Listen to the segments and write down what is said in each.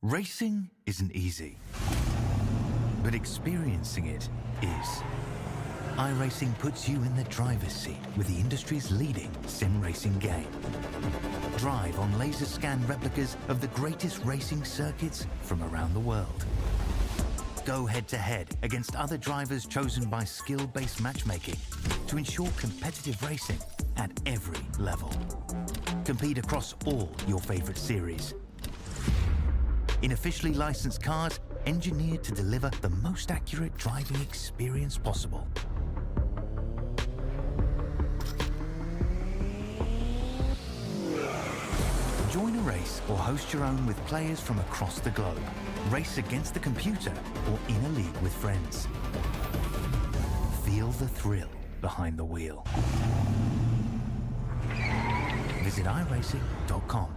Racing isn't easy, but experiencing it is. iRacing puts you in the driver's seat with the industry's leading sim racing game. Drive on laser scan replicas of the greatest racing circuits from around the world. Go head-to-head against other drivers chosen by skill-based matchmaking to ensure competitive racing at every level. Compete across all your favorite series. In officially licensed cars, engineered to deliver the most accurate driving experience possible. Join a race or host your own with players from across the globe. Race against the computer or in a league with friends. Feel the thrill behind the wheel. Visit iRacing.com.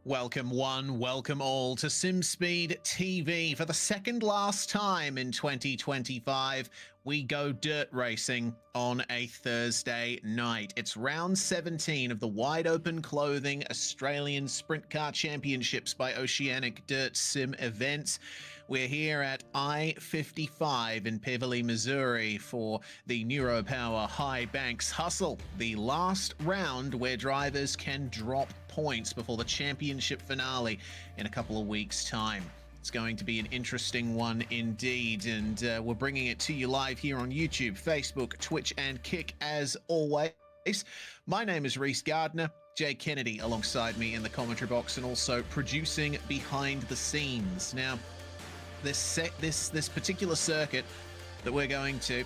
Welcome one, welcome all to SimSpeed TV. For the second last time in 2025, we go dirt racing on a Thursday night. It's round 17 of the wide open clothing Australian Sprint Car Championships by Oceanic Dirt Sim Events. We're here at I-55 in Beverly, Missouri for the Neuropower Highbanks Hustle, the last round where drivers can drop points before the championship finale in a couple of weeks' time. It's going to be an interesting one indeed, and we're bringing it to you live here on YouTube, Facebook, Twitch, and Kick as always. My name is Reese Gardner. Jay Kennedy alongside me in the commentary box and also producing behind the scenes. Now, this particular circuit that we're going to,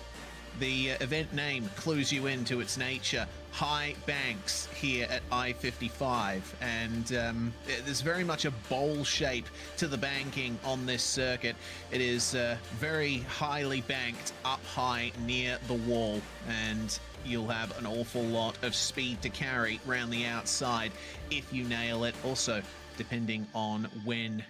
the event name clues you into its nature. Highbanks here at I-55, and there's very much a bowl shape to the banking on this circuit. It is very highly banked up high near the wall, and you'll have an awful lot of speed to carry around the outside if you nail it. Also, depending on when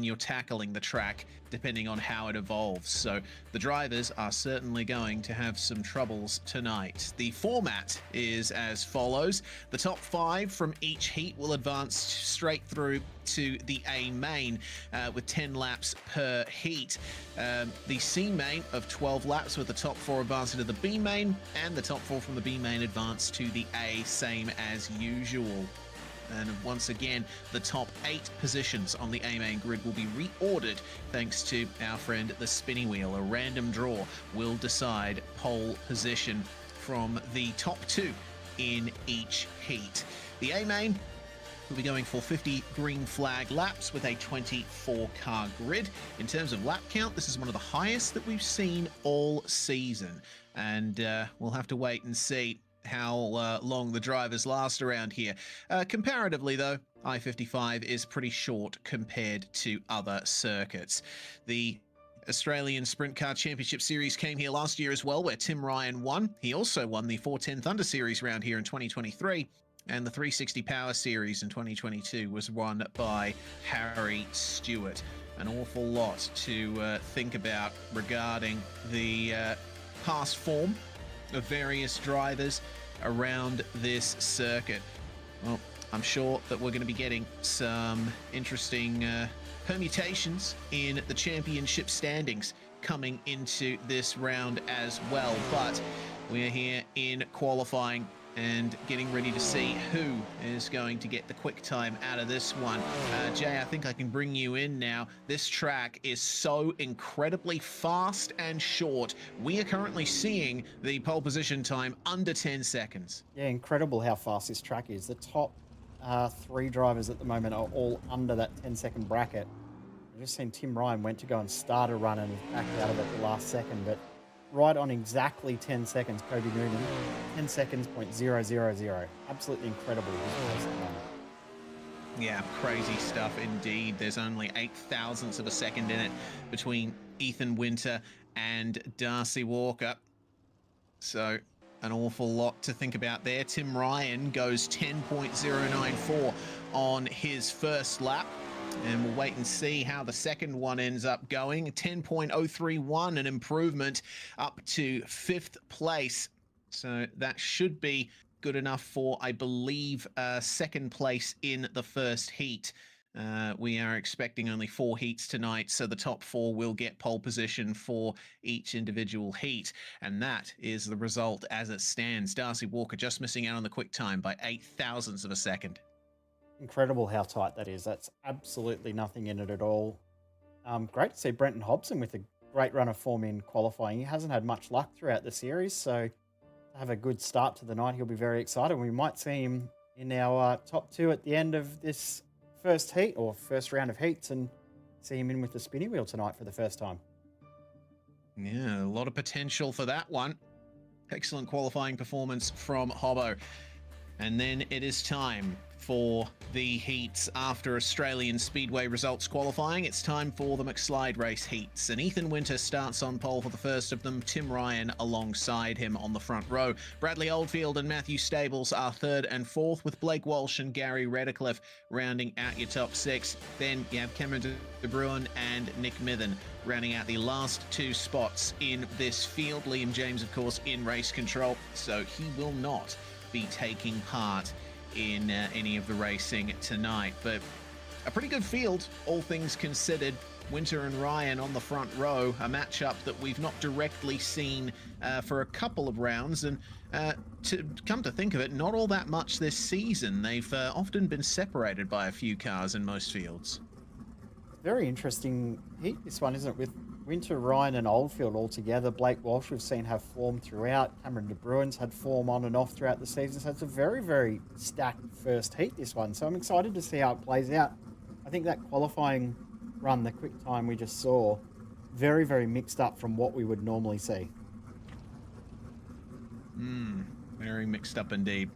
you're tackling the track, depending on how it evolves. So the drivers are certainly going to have some troubles tonight. The format is as follows. The top 5 from each heat will advance straight through to the A main with 10 laps per heat. The C main of 12 laps with the top 4 advancing to the B main, and the top 4 from the B main advance to the A, same as usual. And once again, the top 8 positions on the A main grid will be reordered thanks to our friend the spinning wheel. A random draw will decide pole position from the top 2 in each heat. The A main will be going for 50 green flag laps with a 24 car grid. In terms of lap count, this is one of the highest that we've seen all season, and we'll have to wait and see how long the drivers last around here. Comparatively though, I-55 is pretty short compared to other circuits. The Australian Sprint Car Championship Series came here last year as well, where Tim Ryan won. He also won the 410 Thunder Series round here in 2023, and the 360 Power Series in 2022 was won by Harry Stewart. An awful lot to think about regarding the past form of various drivers around this circuit. Well, I'm sure that we're going to be getting some interesting permutations in the championship standings coming into this round as well, but we're here in qualifying and getting ready to see who is going to get the quick time out of this one. Jay, I think I can bring you in now. This track is so incredibly fast and short. We are currently seeing the pole position time under 10 seconds. Yeah, incredible how fast this track is. The top 3 drivers at the moment are all under that 10-second bracket. I've just seen Tim Ryan went to go and start a run and backed out of it the last second, but right on exactly 10 seconds, Kobe Noonan, 10 seconds, .000. Absolutely incredible. Yeah, crazy stuff indeed. There's only 8 thousandths of a second in it between Ethan Winter and Darcy Walker. So an awful lot to think about there. Tim Ryan goes 10.094 on his first lap. And we'll wait and see how the second one ends up going. 10.031, an improvement up to 5th place. So that should be good enough for, I believe, second place in the first heat. We are expecting only 4 heats tonight, so the top 4 will get pole position for each individual heat. And that is the result as it stands. Darcy Walker just missing out on the quick time by 0.008 of a second. Incredible how tight that is. That's absolutely nothing in it at all. Great to see Brenton Hobson with a great run of form in qualifying. He hasn't had much luck throughout the series, so to have a good start to the night, he'll be very excited. We might see him in our top 2 at the end of this first heat or first round of heats and see him in with the spinny wheel tonight for the first time. Yeah, a lot of potential for that one. Excellent qualifying performance from Hobbo. And then it is time for the heats after Australian Speedway results qualifying. It's time for the McSlide race heats. And Ethan Winter starts on pole for the first of them. Tim Ryan alongside him on the front row. Bradley Oldfield and Matthew Stables are 3rd and 4th, with Blake Walsh and Gary Redcliffe rounding out your top 6. Then you have Cameron De Bruin and Nick Mithen rounding out the last 2 spots in this field. Liam James, of course, in race control, so he will not be taking part in any of the racing tonight. But a pretty good field, all things considered. Winter and Ryan on the front row, a matchup that we've not directly seen for a couple of rounds, and to come to think of it, not all that much this season. They've often been separated by a few cars in most fields. Very interesting heat, this one, isn't it? With Winter, Ryan and Oldfield all together. Blake Walsh we've seen have form throughout. Cameron De Bruin's had form on and off throughout the season. So it's a very, very stacked first heat, this one. So I'm excited to see how it plays out. I think that qualifying run, the quick time we just saw, very, very mixed up from what we would normally see. Very mixed up indeed.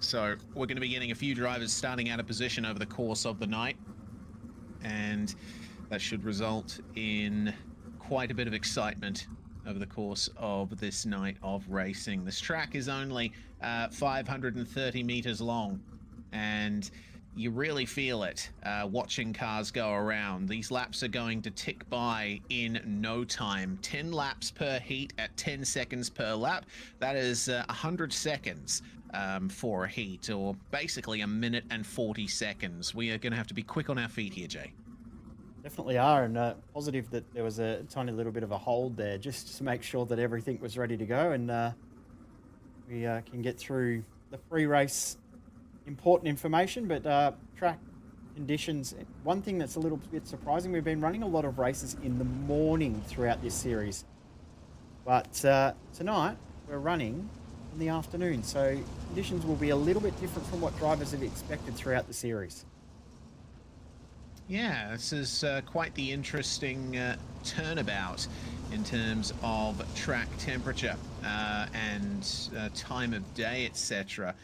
So we're going to be getting a few drivers starting out of position over the course of the night. And that should result in quite a bit of excitement over the course of this night of racing. This track is only 530 meters long, and you really feel it watching cars go around. These laps are going to tick by in no time. 10 laps per heat at 10 seconds per lap. That is 100 seconds for a heat, or basically 1 minute and 40 seconds. We are going to have to be quick on our feet here, Jay. Definitely are, and positive that there was a tiny little bit of a hold there, just to make sure that everything was ready to go, and we can get through the pre-race important information. But track conditions, one thing that's a little bit surprising, we've been running a lot of races in the morning throughout this series, but tonight we're running in the afternoon, so conditions will be a little bit different from what drivers have expected throughout the series. Yeah, this is quite the interesting turnabout in terms of track temperature and time of day, etc.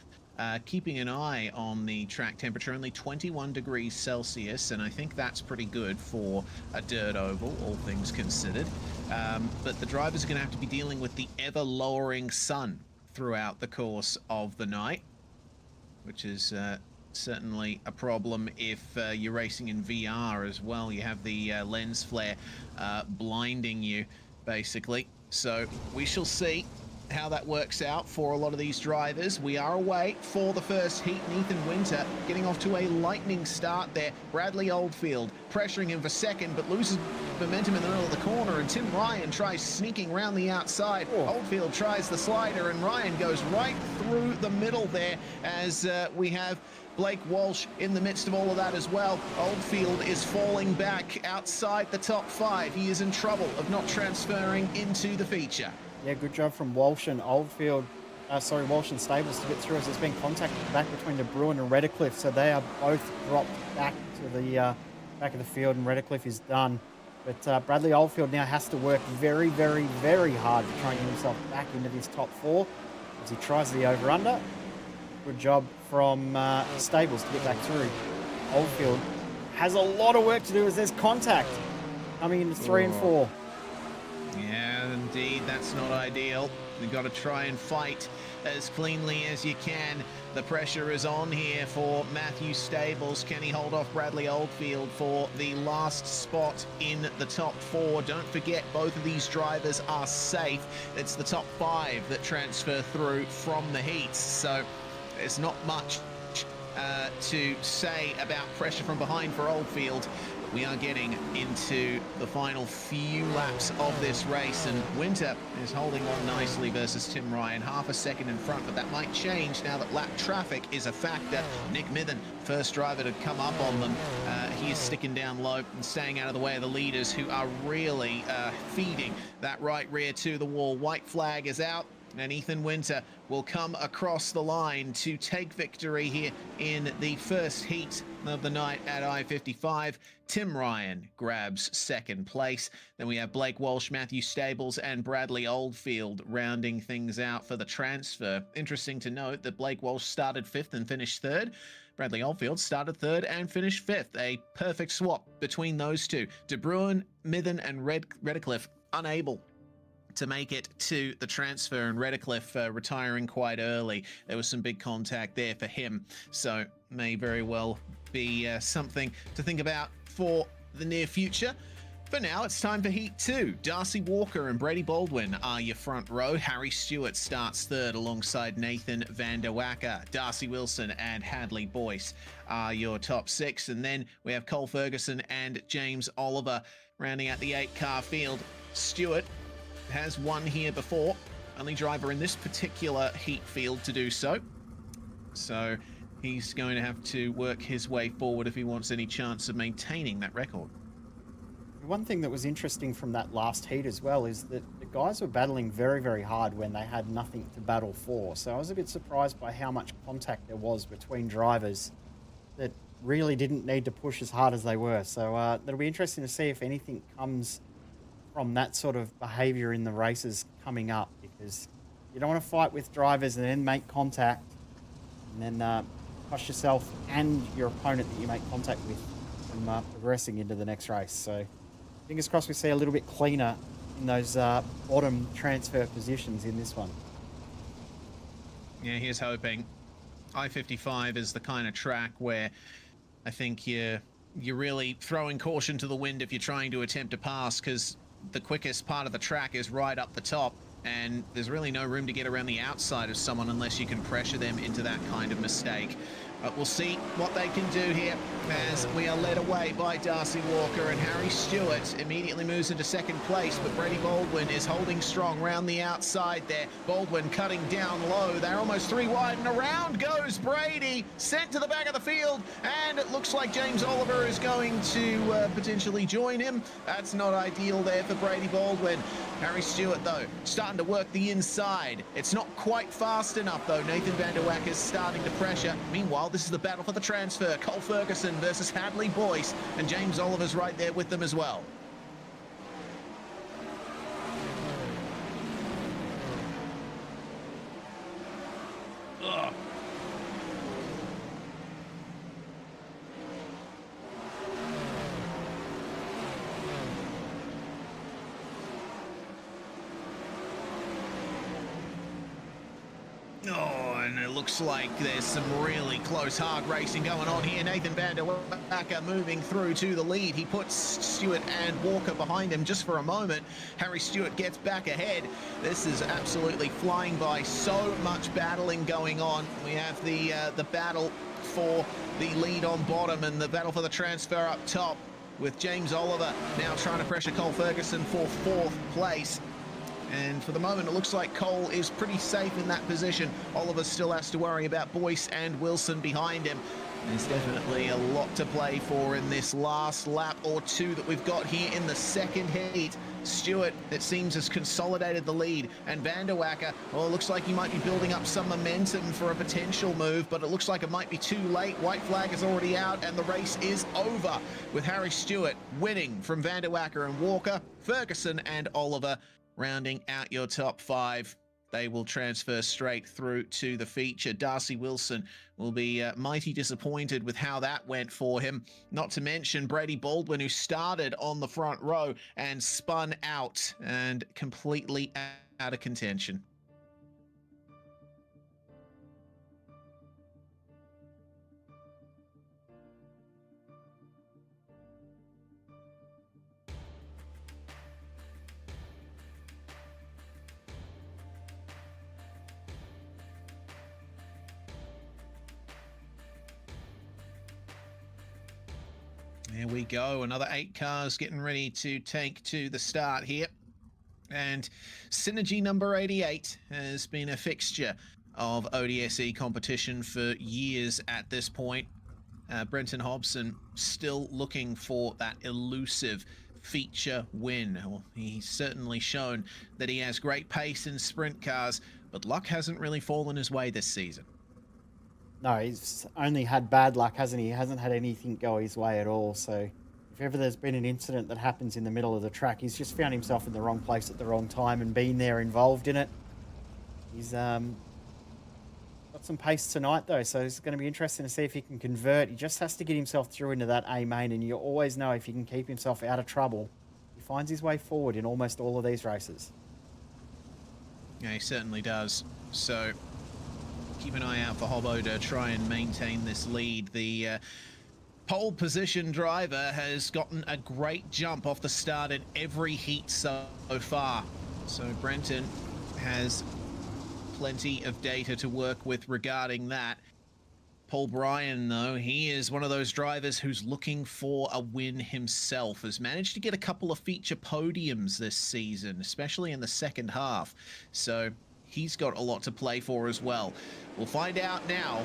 Keeping an eye on the track temperature, only 21 degrees Celsius, and I think that's pretty good for a dirt oval, all things considered. But the drivers are going to have to be dealing with the ever-lowering sun throughout the course of the night, which is certainly a problem if you're racing in VR as well. You have the lens flare blinding you, basically. So we shall see how that works out for a lot of these drivers. We are away for the first heat, and Ethan Winter getting off to a lightning start there. Bradley Oldfield pressuring him for second, but loses momentum in the middle of the corner, and Tim Ryan tries sneaking around the outside. Oldfield tries the slider, and Ryan goes right through the middle there as we have Blake Walsh in the midst of all of that as well. Oldfield is falling back outside the top 5. He is in trouble of not transferring into the feature. Yeah, good job from Walsh and Oldfield. Walsh and Stables to get through, as there's been contact back between De Bruin and Redcliffe, so they are both dropped back to the back of the field, and Redcliffe is done. But Bradley Oldfield now has to work very, very, very hard to try and get himself back into this top 4 as he tries the over-under. Good job from Stables to get back through. Oldfield has a lot of work to do as there's contact coming into 3 and 4. Yeah, indeed, that's not ideal. You've got to try and fight as cleanly as you can. The pressure is on here for Matthew Stables. Can he hold off Bradley Oldfield for the last spot in the top 4? Don't forget, both of these drivers are safe. It's the top 5 that transfer through from the heats, so there's not much to say about pressure from behind for Oldfield. We are getting into the final few laps of this race, and Winter is holding on nicely versus Tim Ryan, half a second in front, but that might change now that lap traffic is a factor. Nick Mithen, first driver to come up on them, he is sticking down low and staying out of the way of the leaders, who are really feeding that right rear to the wall. White flag is out, and Ethan Winter will come across the line to take victory here in the first heat of the night at I-55. Tim Ryan grabs second place. Then we have Blake Walsh, Matthew Stables, and Bradley Oldfield rounding things out for the transfer. Interesting to note that Blake Walsh started 5th and finished 3rd. Bradley Oldfield started 3rd and finished 5th. A perfect swap between those two. De Bruin, Mithen, and Redcliffe unable to make it to the transfer, and Redcliffe retiring quite early. There was some big contact there for him, so may very well be something to think about for the near future. For now, it's time for Heat 2. Darcy Walker and Brady Baldwin are your front row. Harry Stewart starts 3rd alongside Nathan van der Wacker. Darcy Wilson and Hadley Boyce are your top 6. And then we have Cole Ferguson and James Oliver rounding out the 8-car field. Stewart has won here before, only driver in this particular heat field to do so. So he's going to have to work his way forward if he wants any chance of maintaining that record. One thing that was interesting from that last heat as well is that the guys were battling very, very hard when they had nothing to battle for. So I was a bit surprised by how much contact there was between drivers that really didn't need to push as hard as they were. So it'll be interesting to see if anything comes from that sort of behaviour in the races coming up, because you don't want to fight with drivers and then make contact and then cost yourself and your opponent that you make contact with from progressing into the next race. So fingers crossed we see a little bit cleaner in those bottom transfer positions in this one. Yeah, here's hoping. I-55 is the kind of track where I think you're really throwing caution to the wind if you're trying to attempt to pass, because the quickest part of the track is right up the top, and there's really no room to get around the outside of someone unless you can pressure them into that kind of mistake. But we'll see what they can do here as we are led away by Darcy Walker, and Harry Stewart immediately moves into second place, but Brady Baldwin is holding strong round the outside there. Baldwin cutting down low. They're almost 3 wide, and around goes Brady, sent to the back of the field, and it looks like James Oliver is going to potentially join him. That's not ideal there for Brady Baldwin. Harry Stewart, though, starting to work the inside. It's not quite fast enough, though. Nathan van der Wacker is starting to pressure. Meanwhile, this is the battle for the transfer. Cole Ferguson versus Hadley Boyce, and James Oliver's right there with them as well. Ugh. Oh, and it looks like there's some really close, hard racing going on here. Nathan van der Wacker moving through to the lead. He puts Stewart and Walker behind him just for a moment. Harry Stewart gets back ahead. This is absolutely flying by. So much battling going on. We have the battle for the lead on bottom and the battle for the transfer up top, with James Oliver now trying to pressure Cole Ferguson for 4th place. And for the moment, it looks like Cole is pretty safe in that position. Oliver still has to worry about Boyce and Wilson behind him. There's definitely a lot to play for in this last lap or two that we've got here in the second heat. Stewart, it seems, has consolidated the lead, and van der Wacker, well, it looks like he might be building up some momentum for a potential move, but it looks like it might be too late. White flag is already out, and the race is over, with Harry Stewart winning from van der Wacker and Walker, Ferguson and Oliver rounding out your top 5. they will transfer straight through to the feature. Darcy Wilson will be mighty disappointed with how that went for him. Not to mention Brady Baldwin, who started on the front row and spun out and completely out of contention. There we go. Another 8 cars getting ready to take to the start here. And Synergy number 88 has been a fixture of ODSE competition for years at this point. Brenton Hobson still looking for that elusive feature win. Well, he's certainly shown that he has great pace in sprint cars, but luck hasn't really fallen his way this season. No, he's only had bad luck, hasn't he? He hasn't had anything go his way at all. So if ever there's been an incident that happens in the middle of the track, he's just found himself in the wrong place at the wrong time and been there involved in it. He's got some pace tonight, though, so it's going to be interesting to see if he can convert. He just has to get himself through into that A main, and you always know if he can keep himself out of trouble, he finds his way forward in almost all of these races. Yeah, he certainly does. So keep an eye out for Hobbo to try and maintain this lead. The pole position driver has gotten a great jump off the start in every heat so far. So Brenton has plenty of data to work with regarding that. Paul Bryan, though, he is one of those drivers who's looking for a win himself, has managed to get a couple of feature podiums this season, especially in the second half. So he's got a lot to play for as well. We'll find out now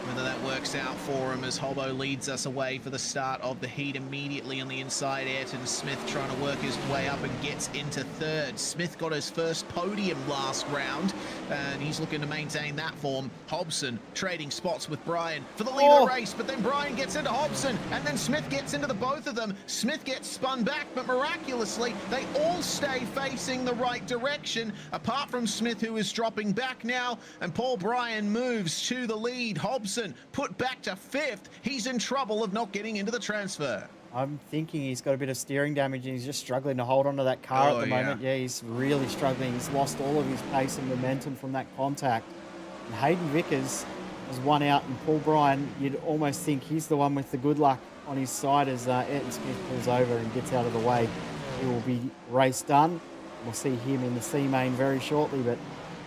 whether that works out for him as Hobbo leads us away for the start of the heat. Immediately on the inside, Ayrton Smith trying to work his way up and gets into third. Smith got his first podium last round, and he's looking to maintain that form. Hobson trading spots with Bryan for the lead of the race, but then Bryan gets into Hobson, and then Smith gets into the both of them. Smith gets spun back, but miraculously, they all stay facing the right direction, apart from Smith, who is dropping back now, and Paul Bryan moves to the lead. Hobson put back to 5th. He's in trouble of not getting into the transfer. I'm thinking he's got a bit of steering damage and he's just struggling to hold onto that car at the moment. Yeah, he's really struggling. He's lost all of his pace and momentum from that contact. And Hayden Vickers has won out, and Paul Bryan, you'd almost think he's the one with the good luck on his side as Ayrton Smith pulls over and gets out of the way. He will be race done. We'll see him in the C main very shortly, but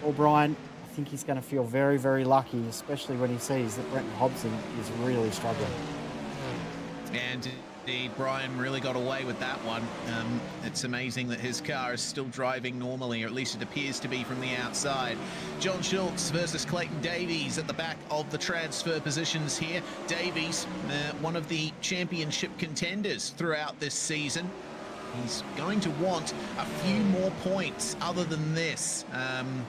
Paul Bryan, I think he's going to feel very, very lucky, especially when he sees that Brenton Hobson is really struggling. And indeed, Bryan really got away with that one. It's amazing that his car is still driving normally, or at least it appears to be from the outside. John Schultz versus Clayton Davies at the back of the transfer positions here. Davies, one of the championship contenders throughout this season. He's going to want a few more points other than this.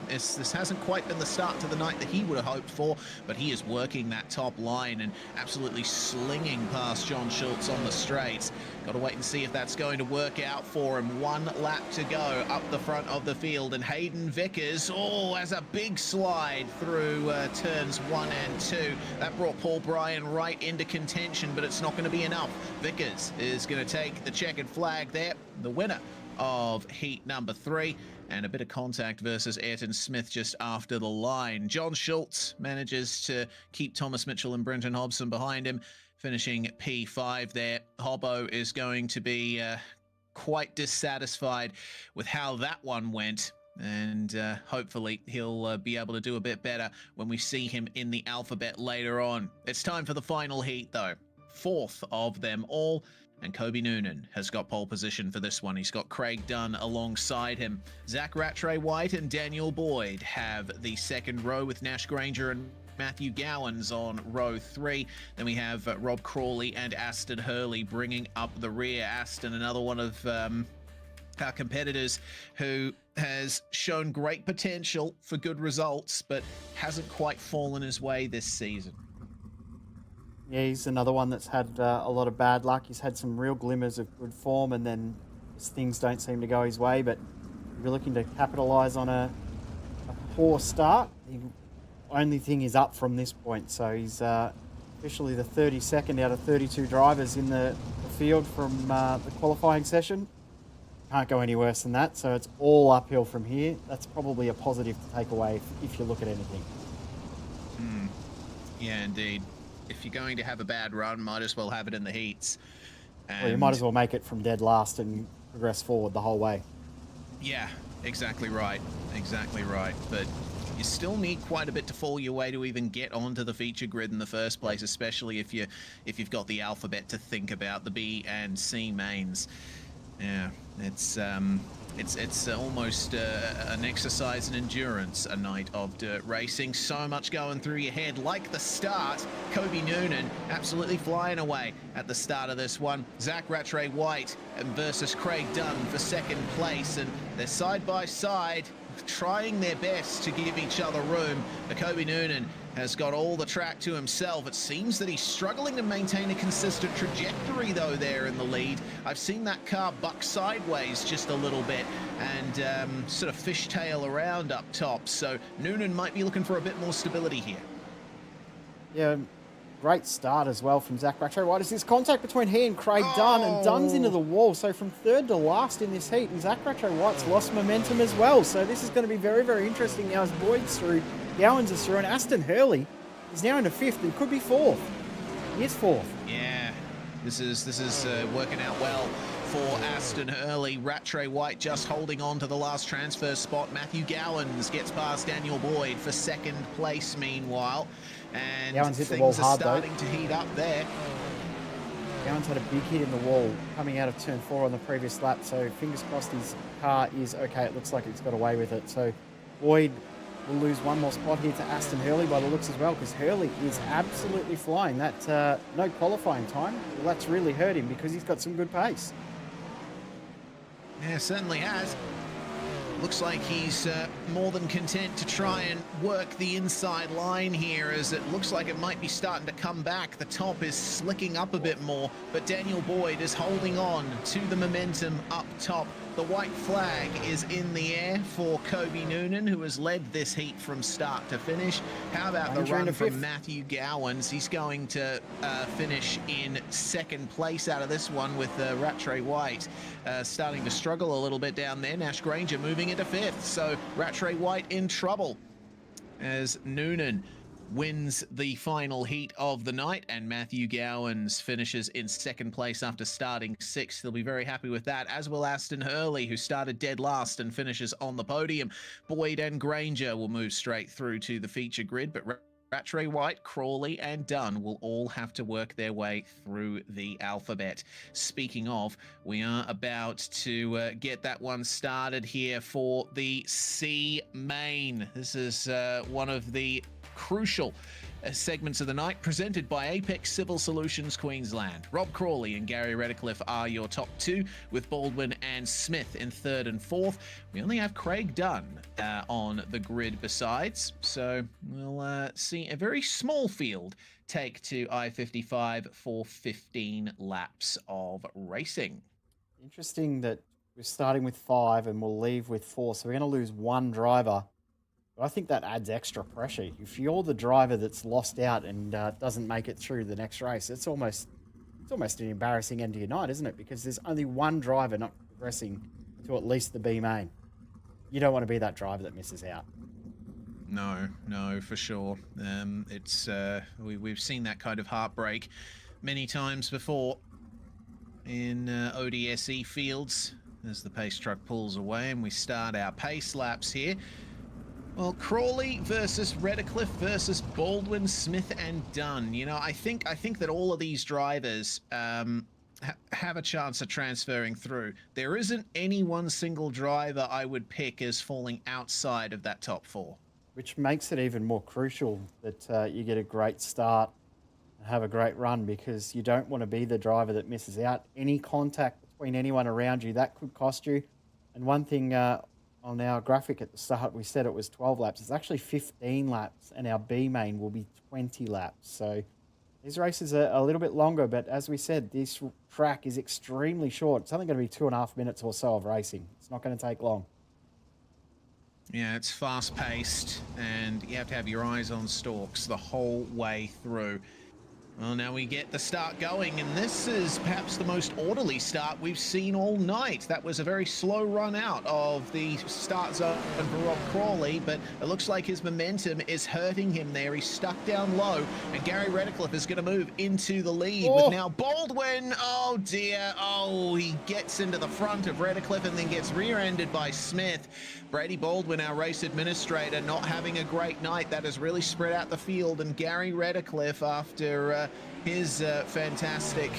This hasn't quite been the start to the night that he would have hoped for, but he is working that top line and absolutely slinging past John Schultz on the straights. Got to wait and see if that's going to work out for him. One lap to go up the front of the field, and Hayden Vickers, has a big slide through turns 1 and 2. That brought Paul Bryan right into contention, but it's not going to be enough. Vickers is going to take the checkered flag there, the winner of heat number 3, and a bit of contact versus Ayrton Smith just after the line. John Schultz manages to keep Thomas Mitchell and Brenton Hobson behind him, finishing P5 there. Hobbo is going to be quite dissatisfied with how that one went, and hopefully he'll be able to do a bit better when we see him in the alphabet later on. It's time for the final heat, though. 4th of them all, and Kobe Noonan has got pole position for this one. He's got Craig Dunn alongside him. Zach Rattray-White and Daniel Boyd have the second row, with Nash Granger and Matthew Gowans on row 3. Then we have Rob Crawley and Aston Hurley bringing up the rear. Aston, another one of our competitors who has shown great potential for good results, but hasn't quite fallen his way this season. Yeah, he's another one that's had a lot of bad luck. He's had some real glimmers of good form, and then things don't seem to go his way, but we're looking to capitalise on a poor start. The only thing is up from this point. So he's officially the 32nd out of 32 drivers in the field from the qualifying session. Can't go any worse than that. So it's all uphill from here. That's probably a positive to take away if you look at anything. Yeah, indeed. If you're going to have a bad run, might as well have it in the heats. Well, you might as well make it from dead last and progress forward the whole way. Yeah, exactly right. Exactly right. But you still need quite a bit to fall your way to even get onto the feature grid in the first place, especially if you've got the alphabet to think about, the B and C mains. Yeah, it's almost an exercise in endurance, a night of dirt racing. So much going through your head, like the start. Kobe Noonan absolutely flying away at the start of this one. Zach Rattray-White versus Craig Dunn for second place, and they're side by side, trying their best to give each other room. But Kobe Noonan has got all the track to himself. It seems that he's struggling to maintain a consistent trajectory, though, there in the lead. I've seen that car buck sideways just a little bit and sort of fishtail around up top. So Noonan might be looking for a bit more stability here. Yeah, great start as well from Zach Rattray-White. Is this contact between he and Craig Dunn, and Dunn's into the wall. So from third to last in this heat, and Zach Rattray-White's lost momentum as well. So this is going to be very, very interesting now as Boyd's through, Gowans is through, and Aston Hurley is now into fifth and could be fourth. He is fourth. Yeah, this is working out well for Aston Hurley. Rattray-White just holding on to the last transfer spot. Matthew Gowans gets past Daniel Boyd for second place meanwhile. And Gowans hit the wall things are hard, starting to heat up there. Gowans had a big hit in the wall coming out of turn 4 on the previous lap, so fingers crossed his car is okay. It looks like it's got away with it. So Boyd will lose one more spot here to Aston Hurley by the looks as well, because Hurley is absolutely flying. That no qualifying time, well, that's really hurt him because he's got some good pace. Yeah, certainly has. Looks like he's more than content to try and work the inside line here, as it looks like it might be starting to come back. The top is slicking up a bit more, but Daniel Boyd is holding on to the momentum up top. The white flag is in the air for Kobe Noonan, who has led this heat from start to finish. How about the run from Matthew Gowans? He's going to finish in second place out of this one, with Rattray-White starting to struggle a little bit down there. Nash Granger moving into fifth, so Rattray-White in trouble as Noonan wins the final heat of the night, and Matthew Gowans finishes in second place after starting sixth. They'll be very happy with that, as will Aston Hurley, who started dead last and finishes on the podium. Boyd and Granger will move straight through to the feature grid, but Rattray-White, Crawley and Dunn will all have to work their way through the alphabet. Speaking of, we are about to get that one started here for the C main. This is one of the crucial segments of the night, presented by Apex Civil Solutions Queensland. Rob Crawley and Gary Redcliffe are your top two, with Baldwin and Smith in third and fourth. We only have Craig Dunn on the grid besides, so we'll see a very small field take to I-55 for 15 laps of racing. Interesting that we're starting with 5 and we'll leave with 4, so we're going to lose one driver. But I think that adds extra pressure. If you're the driver that's lost out and doesn't make it through the next race, it's almost an embarrassing end to your night, isn't it? Because there's only one driver not progressing to at least the B main. You don't want to be that driver that misses out. No, for sure. We've seen that kind of heartbreak many times before in ODSE fields, as the pace truck pulls away and we start our pace laps here. Well, Crawley versus Redcliffe versus Baldwin, Smith and Dunn. You know, I think that all of these drivers have a chance of transferring through. There isn't any one single driver I would pick as falling outside of that top 4. Which makes it even more crucial that you get a great start and have a great run, because you don't want to be the driver that misses out. Any contact between anyone around you, that could cost you. And one thing on our graphic at the start, we said it was 12 laps. It's actually 15 laps, and our B main will be 20 laps. So these races are a little bit longer, but as we said, this track is extremely short. It's only going to be 2.5 minutes or so of racing. It's not going to take long. Yeah, it's fast-paced, and you have to have your eyes on stalks the whole way through. Well, now we get the start going, and this is perhaps the most orderly start we've seen all night. That was a very slow run out of the start zone for Rob Crawley, but it looks like his momentum is hurting him there. He's stuck down low, and Gary Redcliffe is going to move into the lead with now Baldwin. Oh, dear. Oh, he gets into the front of Redcliffe and then gets rear-ended by Smith. Brady Baldwin, our race administrator, not having a great night. That has really spread out the field, and Gary Redcliffe, after his fantastic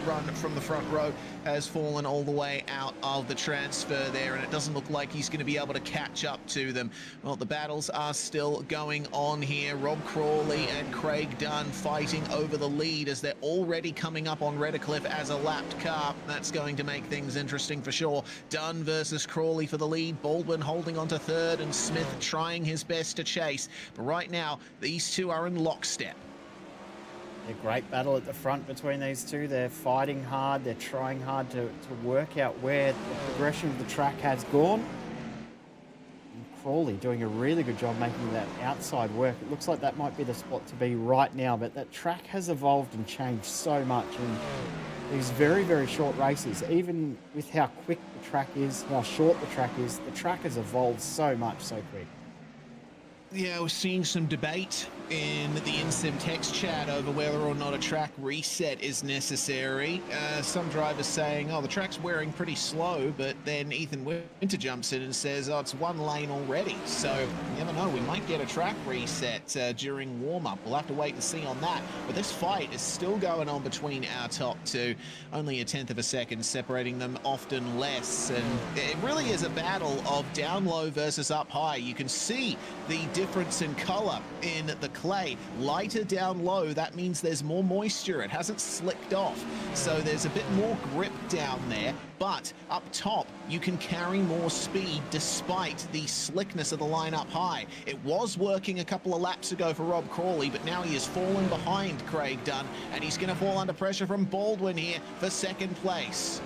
run from the front row, has fallen all the way out of the transfer there, and it doesn't look like he's going to be able to catch up to them. Well, the battles are still going on here. Rob Crawley and Craig Dunn fighting over the lead as they're already coming up on Redcliffe as a lapped car. That's going to make things interesting for sure. Dunn versus Crawley for the lead. Baldwin holding on to third, and Smith trying his best to chase. But right now, these two are in lockstep. A great battle at the front between these two. They're fighting hard. They're trying hard to work out where the progression of the track has gone. And Crawley doing a really good job making that outside work. It looks like that might be the spot to be right now, but that track has evolved and changed so much. And these very, very short races, even with how quick the track is, how short the track has evolved so much so quick. Yeah, we're seeing some debate in the InSim text chat over whether or not a track reset is necessary. Some drivers saying, oh, the track's wearing pretty slow, but then Ethan Winter jumps in and says, oh, it's one lane already. So you never know, we might get a track reset during warm-up. We'll have to wait and see on that. But this fight is still going on between our top two. Only a tenth of a second separating them, often less. And it really is a battle of down low versus up high. You can see the difference in color in the clay. Lighter down low, that means there's more moisture. It hasn't slicked off, so there's a bit more grip down there. But up top, you can carry more speed despite the slickness of the line up high. It was working a couple of laps ago for Rob Crawley, but now he has fallen behind Craig Dunn, and he's going to fall under pressure from Baldwin here for second place.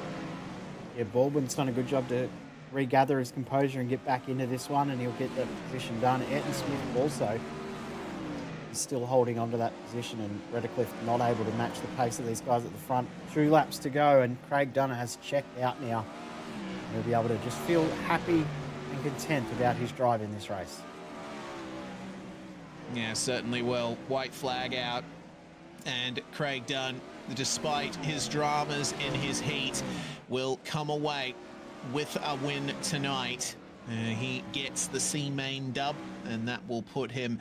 Yeah, Baldwin's done a good job to regather his composure and get back into this one, and he'll get that position done. Ayrton Smith also is still holding on to that position, and Redcliffe not able to match the pace of these guys at the front. 2 laps to go, and Craig Dunn has checked out now. He'll be able to just feel happy and content about his drive in this race. Yeah, certainly will. White flag out, and Craig Dunn, despite his dramas in his heat, will come away with a win tonight. He gets the C main dub, and that will put him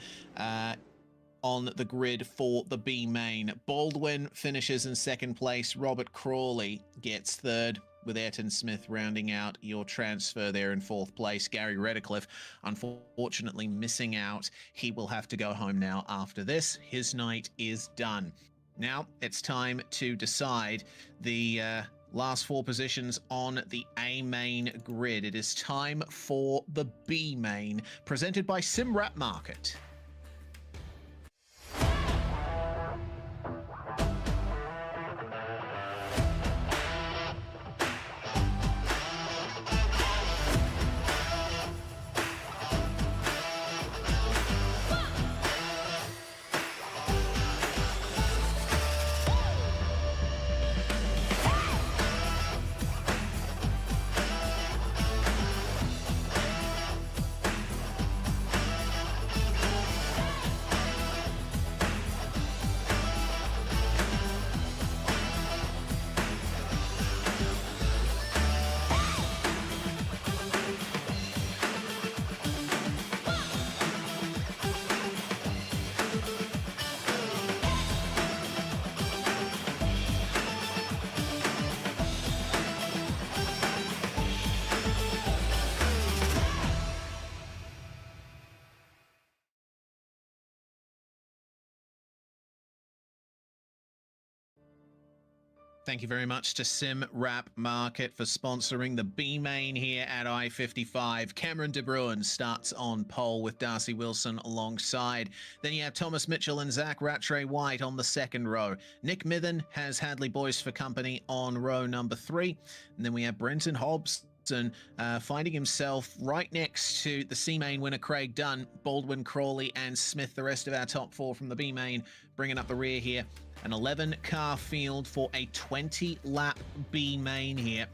on the grid for the B main. Baldwin finishes in second place. Robert Crawley gets third, with Ayrton Smith rounding out your transfer there in fourth place. Gary Redcliffe, unfortunately missing out. He will have to go home now after this. His night is done. Now it's time to decide the last 4 positions on the A main grid. It is time for the B main, presented by SimWrap Market. Thank you very much to SimWrap Market for sponsoring the B main here at I-55. Cameron De Bruin starts on pole with Darcy Wilson alongside. Then you have Thomas Mitchell and Zach Rattray White on the second row. Nick Mithen has Hadley Boyce for company on row number 3. And then we have Brenton Hobbs Hobson finding himself right next to the C main winner Craig Dunn, Baldwin, Crawley, and Smith. The rest of our top four from the B main bringing up the rear here. An 11-car field for a 20-lap B main here.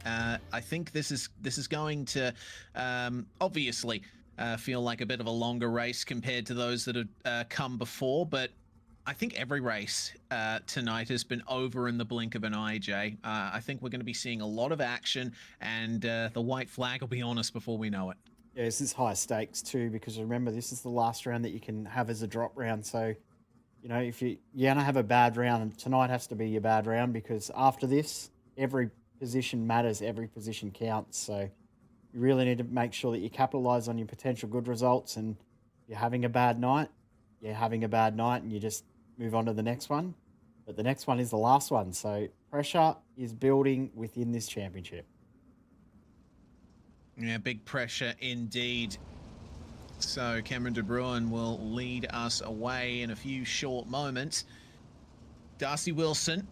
I think this is going to obviously feel like a bit of a longer race compared to those that have come before, but I think every race tonight has been over in the blink of an eye, Jay. I think we're going to be seeing a lot of action, and the white flag will be on us before we know it. Yeah, this is high stakes too, because remember, this is the last round that you can have as a drop round. So, you know, if you're going to have a bad round, tonight has to be your bad round, because after this, every position matters, every position counts. So you really need to make sure that you capitalise on your potential good results, and you're having a bad night, and you just move on to the next one. But the next one is the last one. So pressure is building within this championship. Yeah, big pressure indeed. So Cameron De Bruin will lead us away in a few short moments. Darcy Wilson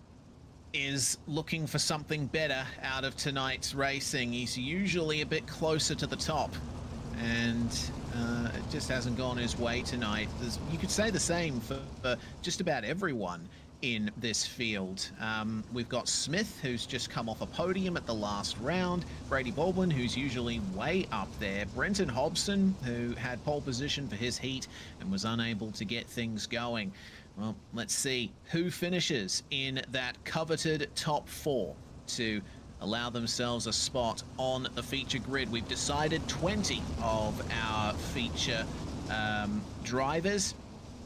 is looking for something better out of tonight's racing. He's usually a bit closer to the top, and it just hasn't gone his way tonight. You could say the same for just about everyone in this field. We've got Smith, who's just come off a podium at the last round, Brady Baldwin, who's usually way up there, Brenton Hobson, who had pole position for his heat and was unable to get things going. Well, let's see who finishes in that coveted top four to allow themselves a spot on the feature grid. We've decided 20 of our feature drivers.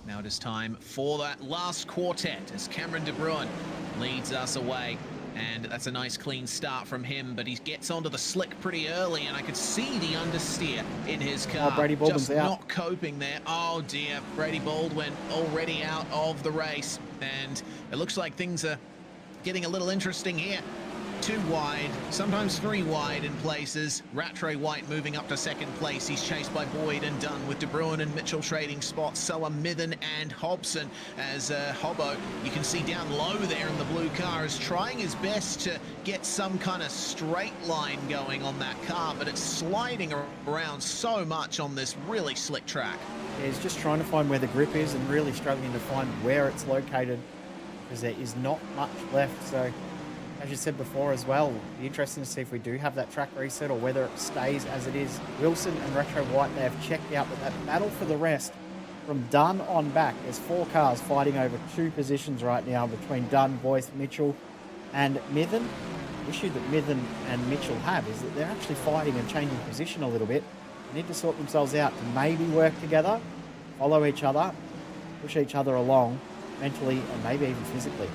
Now it is time for that last quartet as Cameron De Bruin leads us away. And that's a nice clean start from him, but he gets onto the slick pretty early, and I could see the understeer in his car. Oh, Brady Baldwin's just out. Not coping there. Oh dear, Brady Baldwin already out of the race, and it looks like things are getting a little interesting here. 2 wide, sometimes 3 wide in places. Rattray White moving up to second place. He's chased by Boyd and Dunn, with De Bruin and Mitchell trading spots. So are Mithen and Hobson, as Hobbo, you can see down low there in the blue car, is trying his best to get some kind of straight line going on that car, but it's sliding around so much on this really slick track. Yeah, he's just trying to find where the grip is and really struggling to find where it's located, because there is not much left. So as you said before as well, it'll be interesting to see if we do have that track reset or whether it stays as it is. Wilson and Retro White, they have checked out, but that battle for the rest from Dunn on back, there's 4 cars fighting over 2 positions right now between Dunn, Boyce, Mitchell and Mithen. The issue that Mithen and Mitchell have is that they're actually fighting and changing position a little bit. They need to sort themselves out to maybe work together, follow each other, push each other along mentally and maybe even physically.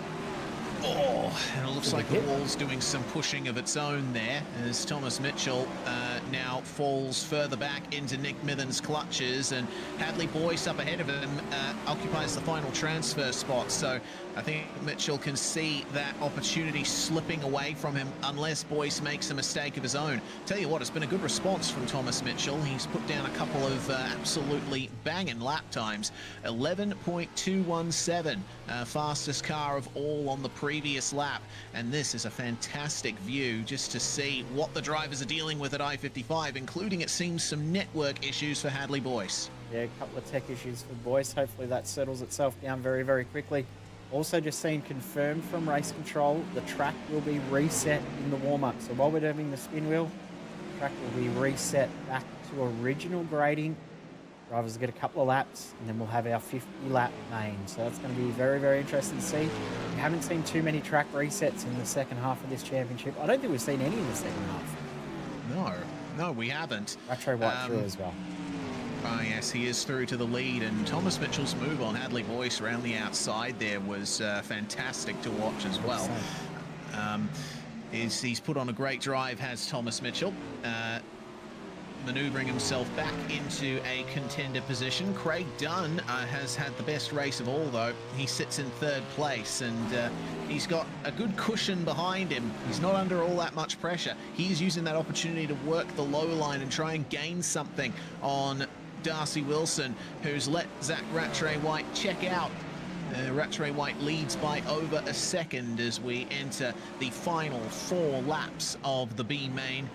Oh, and it looks like the wall's doing some pushing of its own there, as Thomas Mitchell now falls further back into Nick Mithen's clutches, and Hadley Boyce up ahead of him occupies the final transfer spot. So I think Mitchell can see that opportunity slipping away from him unless Boyce makes a mistake of his own. Tell you what, it's been a good response from Thomas Mitchell. He's put down a couple of absolutely banging lap times. 11.217, fastest car of all on the previous lap, and this is a fantastic view just to see what the drivers are dealing with at I-55, including, it seems, some network issues for Hadley Boyce. Yeah, a couple of tech issues for Boyce. Hopefully that settles itself down very, very quickly. Also just seen confirmed from race control, the track will be reset in the warm-up. So while we're doing the spin wheel, the track will be reset back to original grading. Drivers will get a couple of laps, and then we'll have our 50-lap main. So that's going to be very, very interesting to see. We haven't seen too many track resets in the second half of this championship. I don't think we've seen any in the second half. No, we haven't. Rattray White through as well. Oh yes, he is through to the lead, and Thomas Mitchell's move on Hadley Boyce around the outside there was fantastic to watch as well. He's put on a great drive, has Thomas Mitchell. Maneuvering himself back into a contender position. Craig Dunn has had the best race of all, though. He sits in 3rd place, and he's got a good cushion behind him. He's not under all that much pressure. He's using that opportunity to work the low line and try and gain something on Darcy Wilson, who's let Zach Rattray White check out. Rattray White leads by over a second as we enter the final 4 laps of the B main.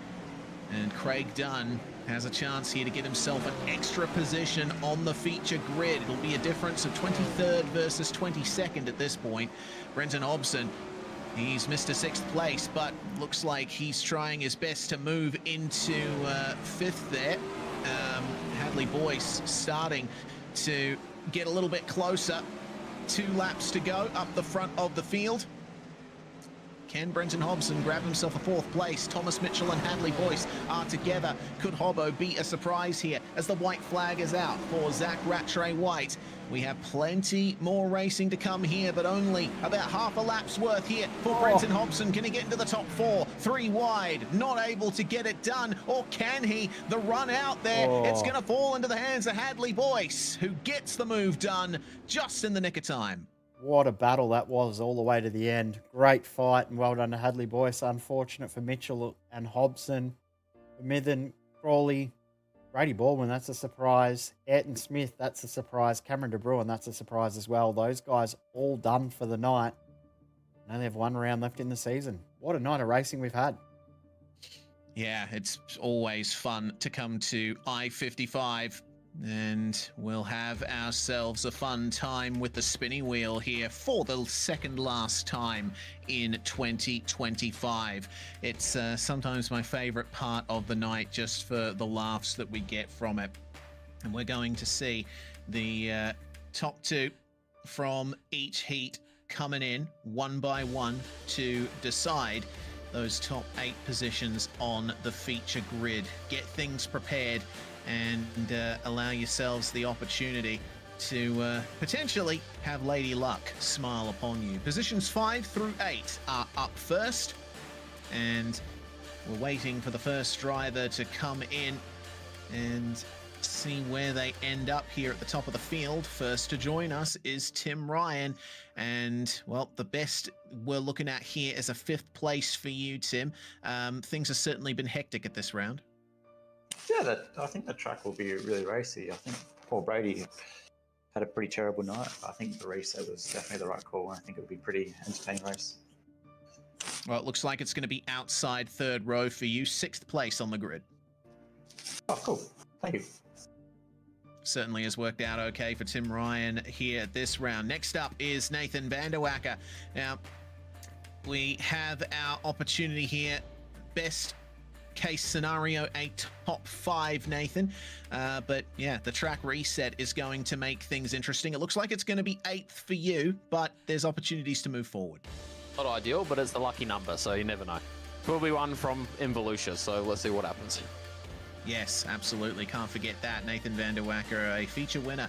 And Craig Dunn has a chance here to get himself an extra position on the feature grid. It'll be a difference of 23rd versus 22nd at this point. Brenton Hobson, he's missed a 6th place, but looks like he's trying his best to move into 5th there. Hadley Boyce starting to get a little bit closer. 2 laps to go up the front of the field. Can Brenton Hobson grab himself a 4th place? Thomas Mitchell and Hadley Boyce are together. Could Hobbo be a surprise here as the white flag is out for Zach Rattray White? We have plenty more racing to come here, but only about half a lap's worth here for Brenton Hobson. Can he get into the top 4? 3 wide, not able to get it done, or can he? The run out there, it's going to fall into the hands of Hadley Boyce, who gets the move done just in the nick of time. What a battle that was all the way to the end. Great fight, and well done to Hadley Boyce. Unfortunate for Mitchell and Hobson. Mithen, Crawley, Brady Baldwin, that's a surprise. Ayrton Smith, that's a surprise. Cameron De Bruin, that's a surprise as well. Those guys all done for the night. Now they have 1 round left in the season. What a night of racing we've had. Yeah, it's always fun to come to I-55. And we'll have ourselves a fun time with the spinny wheel here for the second last time in 2025. It's sometimes my favorite part of the night, just for the laughs that we get from it. And we're going to see the top 2 from each heat coming in one by one to decide those top 8 positions on the feature grid. Get things prepared and allow yourselves the opportunity to potentially have Lady Luck smile upon you. Positions 5 through 8 are up first, and we're waiting for the first driver to come in and see where they end up here at the top of the field. First to join us is Tim Ryan, and well, the best we're looking at here is a 5th place for you, Tim. Things have certainly been hectic at this round. Yeah, I think the track will be really racy. I think Paul Brady had a pretty terrible night. I think the reset was definitely the right call. I think it'll be a pretty entertaining race. Well, it looks like it's going to be outside 3rd row for you, 6th place on the grid. Oh, cool. Thank you. Certainly has worked out okay for Tim Ryan here this round. Next up is Nathan Vanderwacker. Now, we have our opportunity here. Best case scenario, a top 5, Nathan. But yeah, the track reset is going to make things interesting. It looks like it's going to be 8th for you, but there's opportunities to move forward. Not ideal, but it's the lucky number, so you never know. Will be one from Involution, so let's see what happens. Yes, absolutely. Can't forget that. Nathan Vanderwacker, a feature winner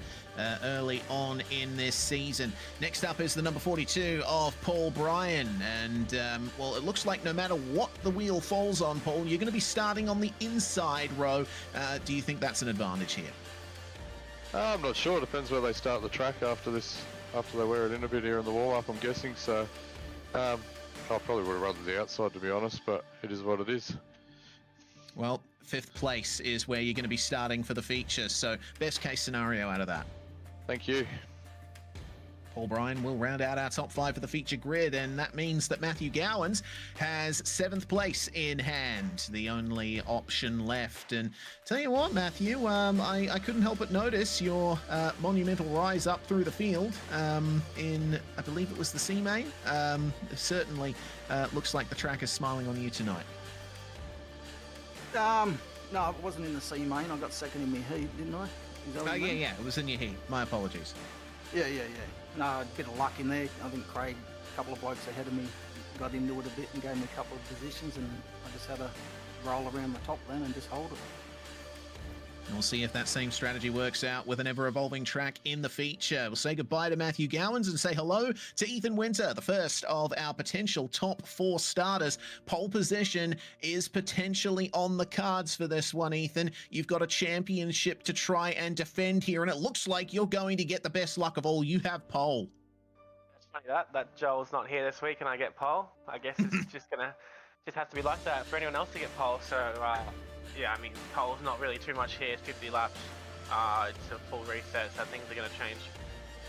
early on in this season. Next up is the number 42 of Paul Bryan. And, well, it looks like no matter what the wheel falls on, Paul, you're going to be starting on the inside row. Do you think that's an advantage here? I'm not sure. It depends where they start the track after they wear it in a bit here in the warm-up, I'm guessing. So I probably would have run to the outside, to be honest, but it is what it is. Well, 5th place is where you're going to be starting for the feature, so best case scenario out of that. Thank you. Paul Bryan will round out our top 5 for the feature grid, and that means that Matthew Gowans has 7th place in hand, the only option left. And tell you what, Matthew, I couldn't help but notice your monumental rise up through the field in, I believe it was the C main. Certainly looks like the track is smiling on you tonight. No, it wasn't in the C main. I got 2nd in my heat, didn't I? Oh, yeah, it was in your heat. My apologies. Yeah. No, a bit of luck in there. I think Craig, a couple of blokes ahead of me, got into it a bit and gave me a couple of positions, and I just had to roll around the top then and just hold it. We'll see if that same strategy works out with an ever-evolving track in the feature. We'll say goodbye to Matthew Gowans and say hello to Ethan Winter, the first of our potential top 4 starters. Pole position is potentially on the cards for this one, Ethan. You've got a championship to try and defend here, and it looks like you're going to get the best luck of all. You have pole. It's funny that Joel's not here this week and I get pole. I guess it's just have to be like that for anyone else to get pole. So yeah, I mean, pole's not really too much here. It's 50 laps. It's a full reset, so things are going to change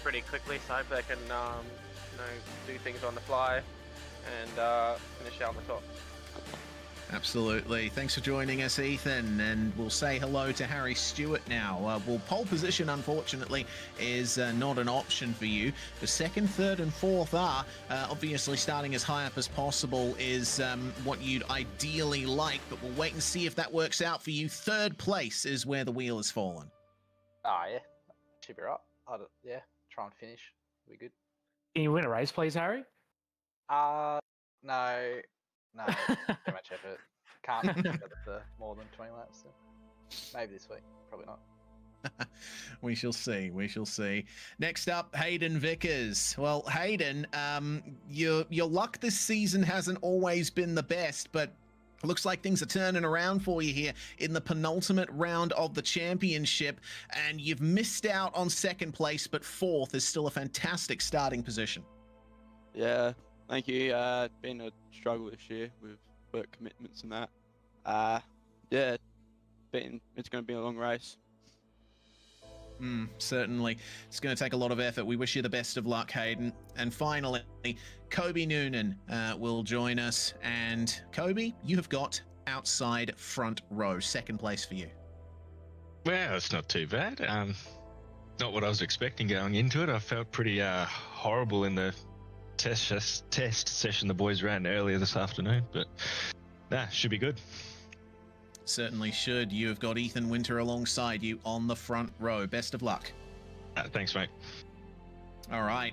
pretty quickly. So I hope they can do things on the fly and finish out on the top. Absolutely. Thanks for joining us, Ethan. And we'll say hello to Harry Stewart now. Well, pole position, unfortunately, is not an option for you. The second, third, and fourth are. Obviously, starting as high up as possible is what you'd ideally like, but we'll wait and see if that works out for you. Third place is where the wheel has fallen. Oh, yeah. Should be right. Yeah, try and finish. Be good. Can you win a race, please, Harry? No. Too much effort. Can't put together for more than 20 laps. So maybe this week. Probably not. We shall see. We shall see. Next up, Hayden Vickers. Well, Hayden, your luck this season hasn't always been the best, but looks like things are turning around for you here in the penultimate round of the championship, and you've missed out on second place, but fourth is still a fantastic starting position. Yeah, thank you. Been a struggle this year with work commitments and that. Yeah, it's going to be a long race. Certainly. It's going to take a lot of effort. We wish you the best of luck, Hayden. And finally, Kobe Noonan will join us. And Kobe, you have got outside front row, second place for you. Well, it's not too bad. Not what I was expecting going into it. I felt pretty horrible in the test session the boys ran earlier this afternoon, but should be good. Certainly should. You have got Ethan Winter alongside you on the front row. Best of luck. Thanks, mate. All right.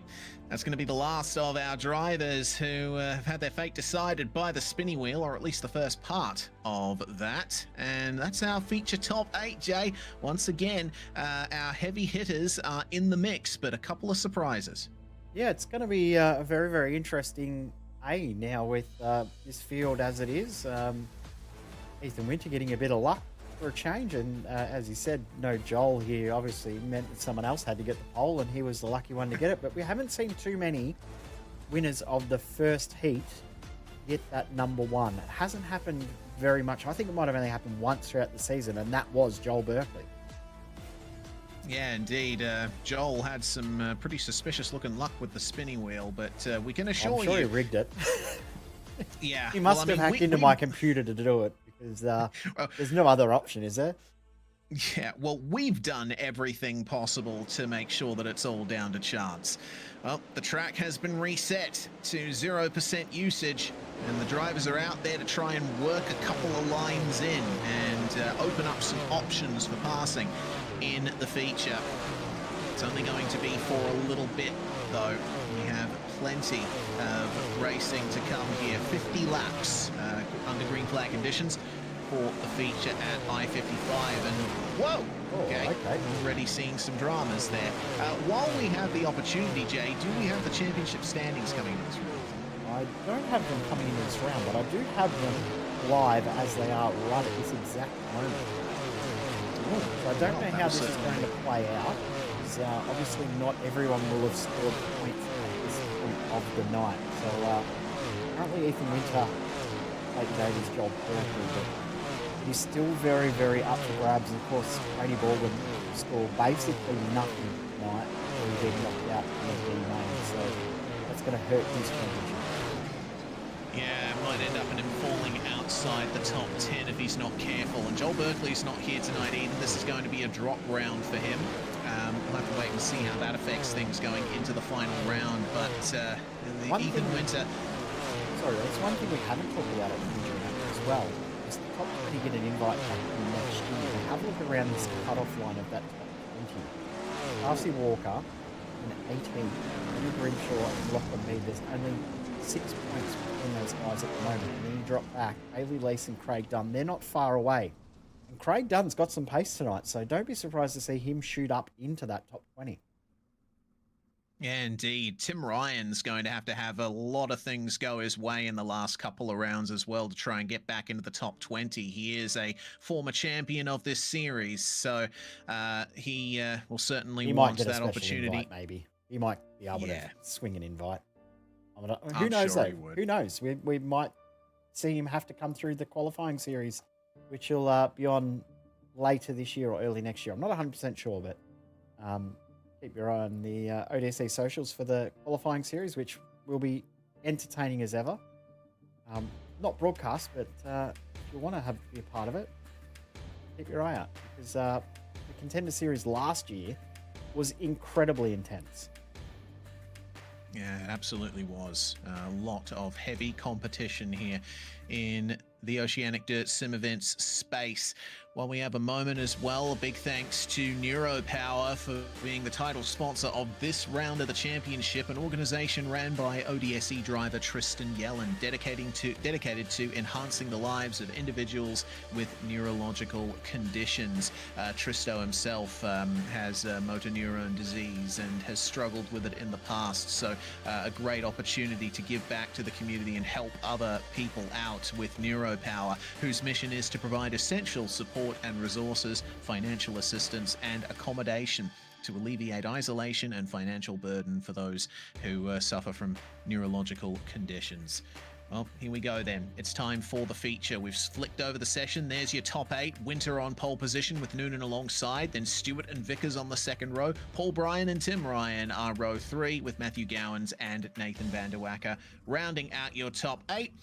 That's going to be the last of our drivers who have had their fate decided by the spinny wheel, or at least the first part of that. And that's our feature top 8, Jay. Once again, our heavy hitters are in the mix, but a couple of surprises. Yeah, it's going to be a very, very interesting A now with this field as it is. Ethan Winter getting a bit of luck for a change, and as he said, no Joel here obviously meant that someone else had to get the pole, and he was the lucky one to get it. But we haven't seen too many winners of the first heat get that number one. It hasn't happened very much. I think it might have only happened once throughout the season, and that was Joel Berkeley. Yeah, indeed. Joel had some pretty suspicious looking luck with the spinning wheel, but we can assure I'm sure you... he rigged it. Yeah. He must have hacked into my computer to do it, because there's no other option, is there? Yeah, well, we've done everything possible to make sure that it's all down to chance. Well, the track has been reset to 0% usage, and the drivers are out there to try and work a couple of lines in and open up some options for passing in the feature. It's only going to be for a little bit, though. We have plenty of racing to come here. 50 laps under green flag conditions for the feature at I-55. And whoa, okay, already seeing some dramas there. While we have the opportunity, Jay, do we have the championship standings coming in this round? I don't have them coming in this round, but I do have them live as they are right at this exact moment. So I don't know how this is going to play out, because obviously not everyone will have scored points at this point of the night. So currently Ethan Winter taking over his job perfectly, but he's still very, very up for grabs. And of course, Brady Baldwin scored basically nothing tonight before he being knocked out in the D main. So that's going to hurt his championship. Yeah, it might end up in him falling outside the top 10 if he's not careful. And Joel Berkeley's not here tonight either. This is going to be a drop round for him. We'll have to wait and see how that affects things going into the final round. But Ethan Winter... Sorry, that's one thing we haven't talked about at the injury number as well. Is the top 20 get an invite back in next year? Have a look around this cut-off line of that top 20. Darcy Walker in 18, Andrew Grimshaw and Lachlan Mead. There's only 6 points between those guys at the moment. And then you drop back, Haley Lease and Craig Dunn. They're not far away. And Craig Dunn's got some pace tonight, so don't be surprised to see him shoot up into that top 20. Yeah, indeed. Tim Ryan's going to have a lot of things go his way in the last couple of rounds as well to try and get back into the top 20. He is a former champion of this series, so he will certainly want that opportunity. Invite, maybe he might be able to swing an invite. Who knows, though? Who knows? We might see him have to come through the qualifying series, which will be on later this year or early next year. I'm not 100% sure, but keep your eye on the ODSE socials for the qualifying series, which will be entertaining as ever. not broadcast, but if you want to be a part of it, keep your eye out, because the Contender Series last year was incredibly intense. Yeah, it absolutely was. A lot of heavy competition here in the Oceanic Dirt Sim Events space. While we have a moment as well, a big thanks to Neuropower for being the title sponsor of this round of the championship, an organization ran by ODSE driver Tristan Yellen, dedicated to enhancing the lives of individuals with neurological conditions. Tristo himself has motor neuron disease and has struggled with it in the past, so a great opportunity to give back to the community and help other people out with Neuropower, whose mission is to provide essential support and resources, financial assistance and accommodation to alleviate isolation and financial burden for those who suffer from neurological conditions. Well, here we go then. It's time for the feature. We've flicked over the session. There's your top 8. Winter on pole position with Noonan alongside. Then Stewart and Vickers on the second row. Paul Bryan and Tim Ryan are row 3 with Matthew Gowans and Nathan Van Der Wacker. Rounding out your top 8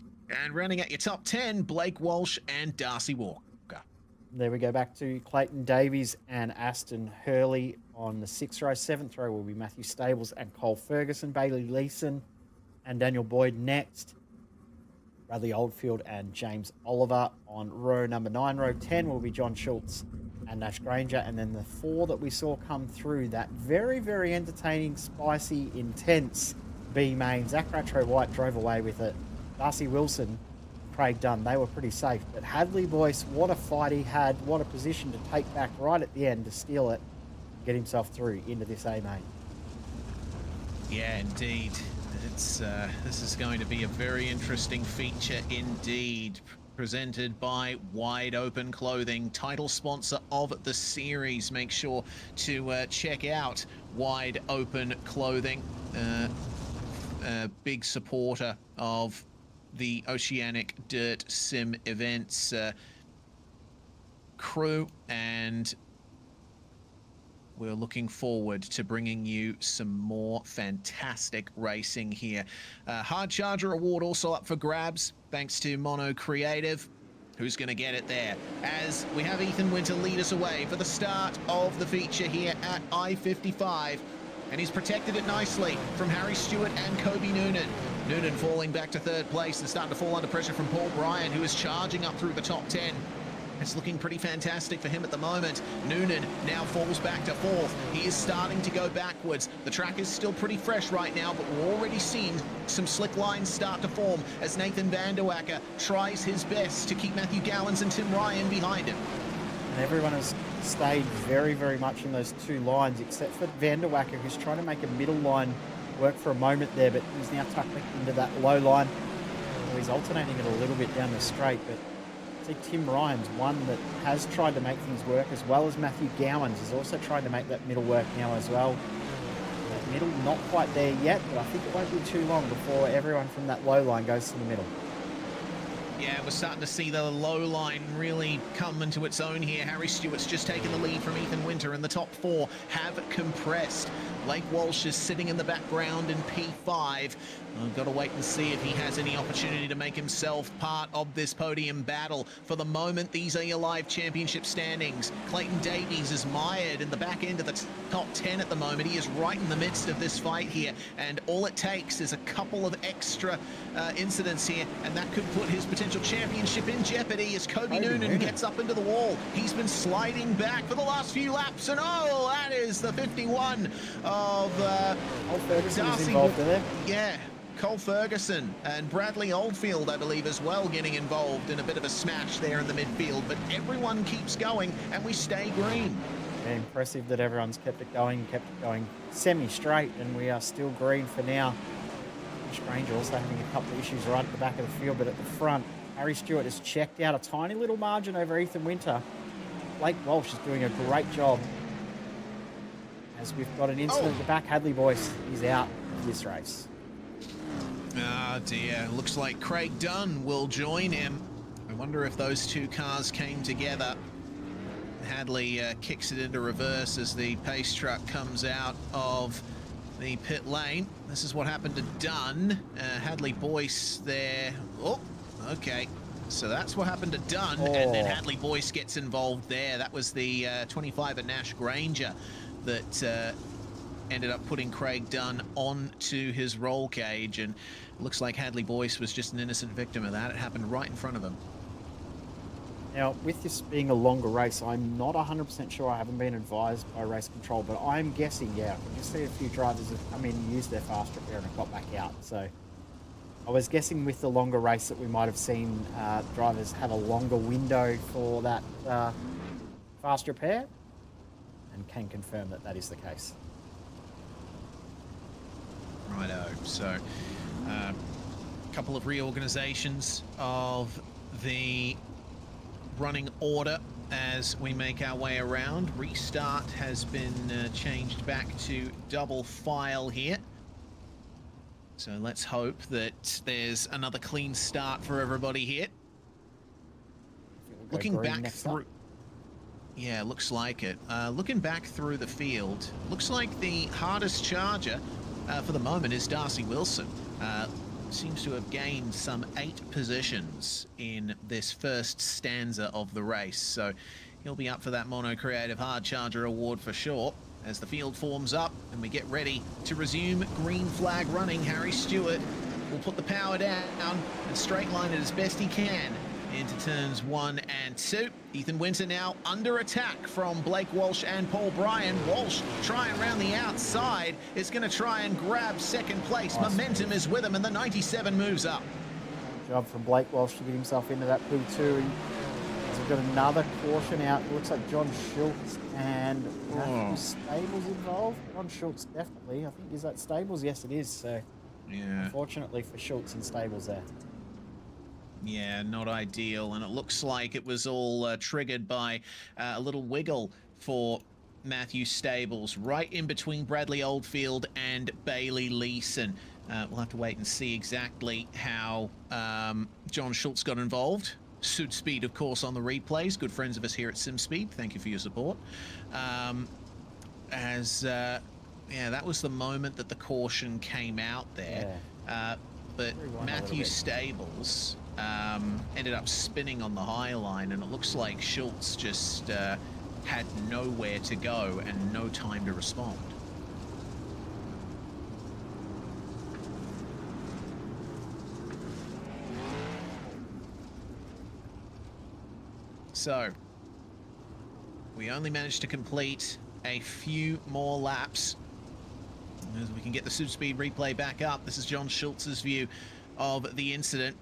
and rounding out your top 10, Blake Walsh and Darcy Walker. There we go back to Clayton Davies and Aston Hurley on the 6th row. 7th row will be Matthew Stables and Cole Ferguson. Bailey Leeson and Daniel Boyd next. Bradley Oldfield and James Oliver on row number 9. Row 10 will be John Schultz and Nash Granger. And then the 4 that we saw come through, that very, very entertaining, spicy, intense B main. Zach Ratro White drove away with it. Darcy Wilson, Craig Dunn, they were pretty safe. But Hadley Boyce, what a fight he had. What a position to take back right at the end to steal it, get himself through into this A main. Yeah, indeed. This is going to be a very interesting feature indeed. Presented by Wide Open Clothing, title sponsor of the series. Make sure to check out Wide Open Clothing. A big supporter of the Oceanic Dirt Sim Events crew, and we're looking forward to bringing you some more fantastic racing here. Hard Charger Award also up for grabs, thanks to Mono Creative. Who's going to get it there? As we have Ethan Winter lead us away for the start of the feature here at I-55. And he's protected it nicely from Harry Stewart and Kobe Noonan. Noonan falling back to 3rd place and starting to fall under pressure from Paul Bryan, who is charging up through the top 10. It's looking pretty fantastic for him at the moment. Noonan now falls back to 4th. He is starting to go backwards. The track is still pretty fresh right now, but we're already seeing some slick lines start to form as Nathan Van Der Wacker tries his best to keep Matthew Gowans and Tim Ryan behind him. And everyone has stayed very, very much in those 2 lines, except for Van Der Wacker, who's trying to make a middle line work for a moment there, but he's now tucked into that low line. Well, he's alternating it a little bit down the straight, but see, Tim Ryan's one that has tried to make things work, as well as Matthew Gowans is also trying to make that middle work now as well. That middle not quite there yet, but I think it won't be too long before everyone from that low line goes to the middle. Yeah, we're starting to see the low line really come into its own here. Harry Stewart's just taken the lead from Ethan Winter, and the top 4 have compressed. Blake Walsh is sitting in the background in P5. I've got to wait and see if he has any opportunity to make himself part of this podium battle. For the moment, these are your live championship standings. Clayton Davies is mired in the back end of the top 10 at the moment. He is right in the midst of this fight here, and all it takes is a couple of extra incidents here, and that could put his potential championship in jeopardy as Kobe Noonan gets up into the wall. He's been sliding back for the last few laps, and oh, that is the 51 of Ferguson Darcy. is involved there. Yeah. Cole Ferguson and Bradley Oldfield, I believe, as well, getting involved in a bit of a smash there in the midfield. But everyone keeps going, and we stay green. Yeah, impressive that everyone's kept it going semi-straight, and we are still green for now. Granger also having a couple of issues right at the back of the field, but at the front, Harry Stewart has checked out a tiny little margin over Ethan Winter. Blake Walsh is doing a great job. As we've got an incident at the back, Hadley Boyce is out of this race. Oh dear, looks like Craig Dunn will join him. I wonder if those 2 cars came together. Hadley kicks it into reverse as the pace truck comes out of the pit lane. This is what happened to Dunn. Hadley Boyce there. Oh, Okay. So that's what happened to Dunn, and then Hadley Boyce gets involved there. That was the 25 Nash Granger that ended up putting Craig Dunn onto his roll cage, and looks like Hadley Boyce was just an innocent victim of that. It happened right in front of him. Now, with this being a longer race, I'm not 100% sure. I haven't been advised by race control, but I'm guessing, yeah, I can just see a few drivers have come in and used their fast repair and have got back out. So I was guessing with the longer race that we might have seen drivers have a longer window for that fast repair, and can confirm that that is the case. Righto. So a couple of reorganizations of the running order as we make our way around. Restart has been changed back to double file here. So let's hope that there's another clean start for everybody here. Looking back through... Yeah, looks like it. Looking back through the field, looks like the hardest charger for the moment is Darcy Wilson. Seems to have gained some 8 positions in this first stanza of the race. So he'll be up for that Mono Creative Hard Charger Award for sure. As the field forms up and we get ready to resume green flag running, Harry Stewart will put the power down and straight line it as best he can into turns 1 and 2. Ethan Winter now under attack from Blake Walsh and Paul Bryan. Walsh trying around the outside is going to try and grab second place. Awesome. Momentum is with him, and the 97 moves up. Good job from Blake Walsh to get himself into that P2. As we've got another caution out. It looks like John Schultz and Matthew Stables involved. John Schultz definitely. I think, is that Stables? Yes, it is. So yeah, unfortunately for Schultz and Stables there. Yeah, not ideal, and it looks like it was all triggered by a little wiggle for Matthew Stables, right in between Bradley Oldfield and Bailey Leeson. We'll have to wait and see exactly how John Schultz got involved. Suit Speed, of course, on the replays. Good friends of us here at SimSpeed. Thank you for your support. Yeah, that was the moment that the caution came out there. Yeah. But Matthew Stables ended up spinning on the high line, and it looks like Schultz just had nowhere to go and no time to respond. So we only managed to complete a few more laps. As we can get the Super Speed replay back up, this is John Schultz's view of the incident.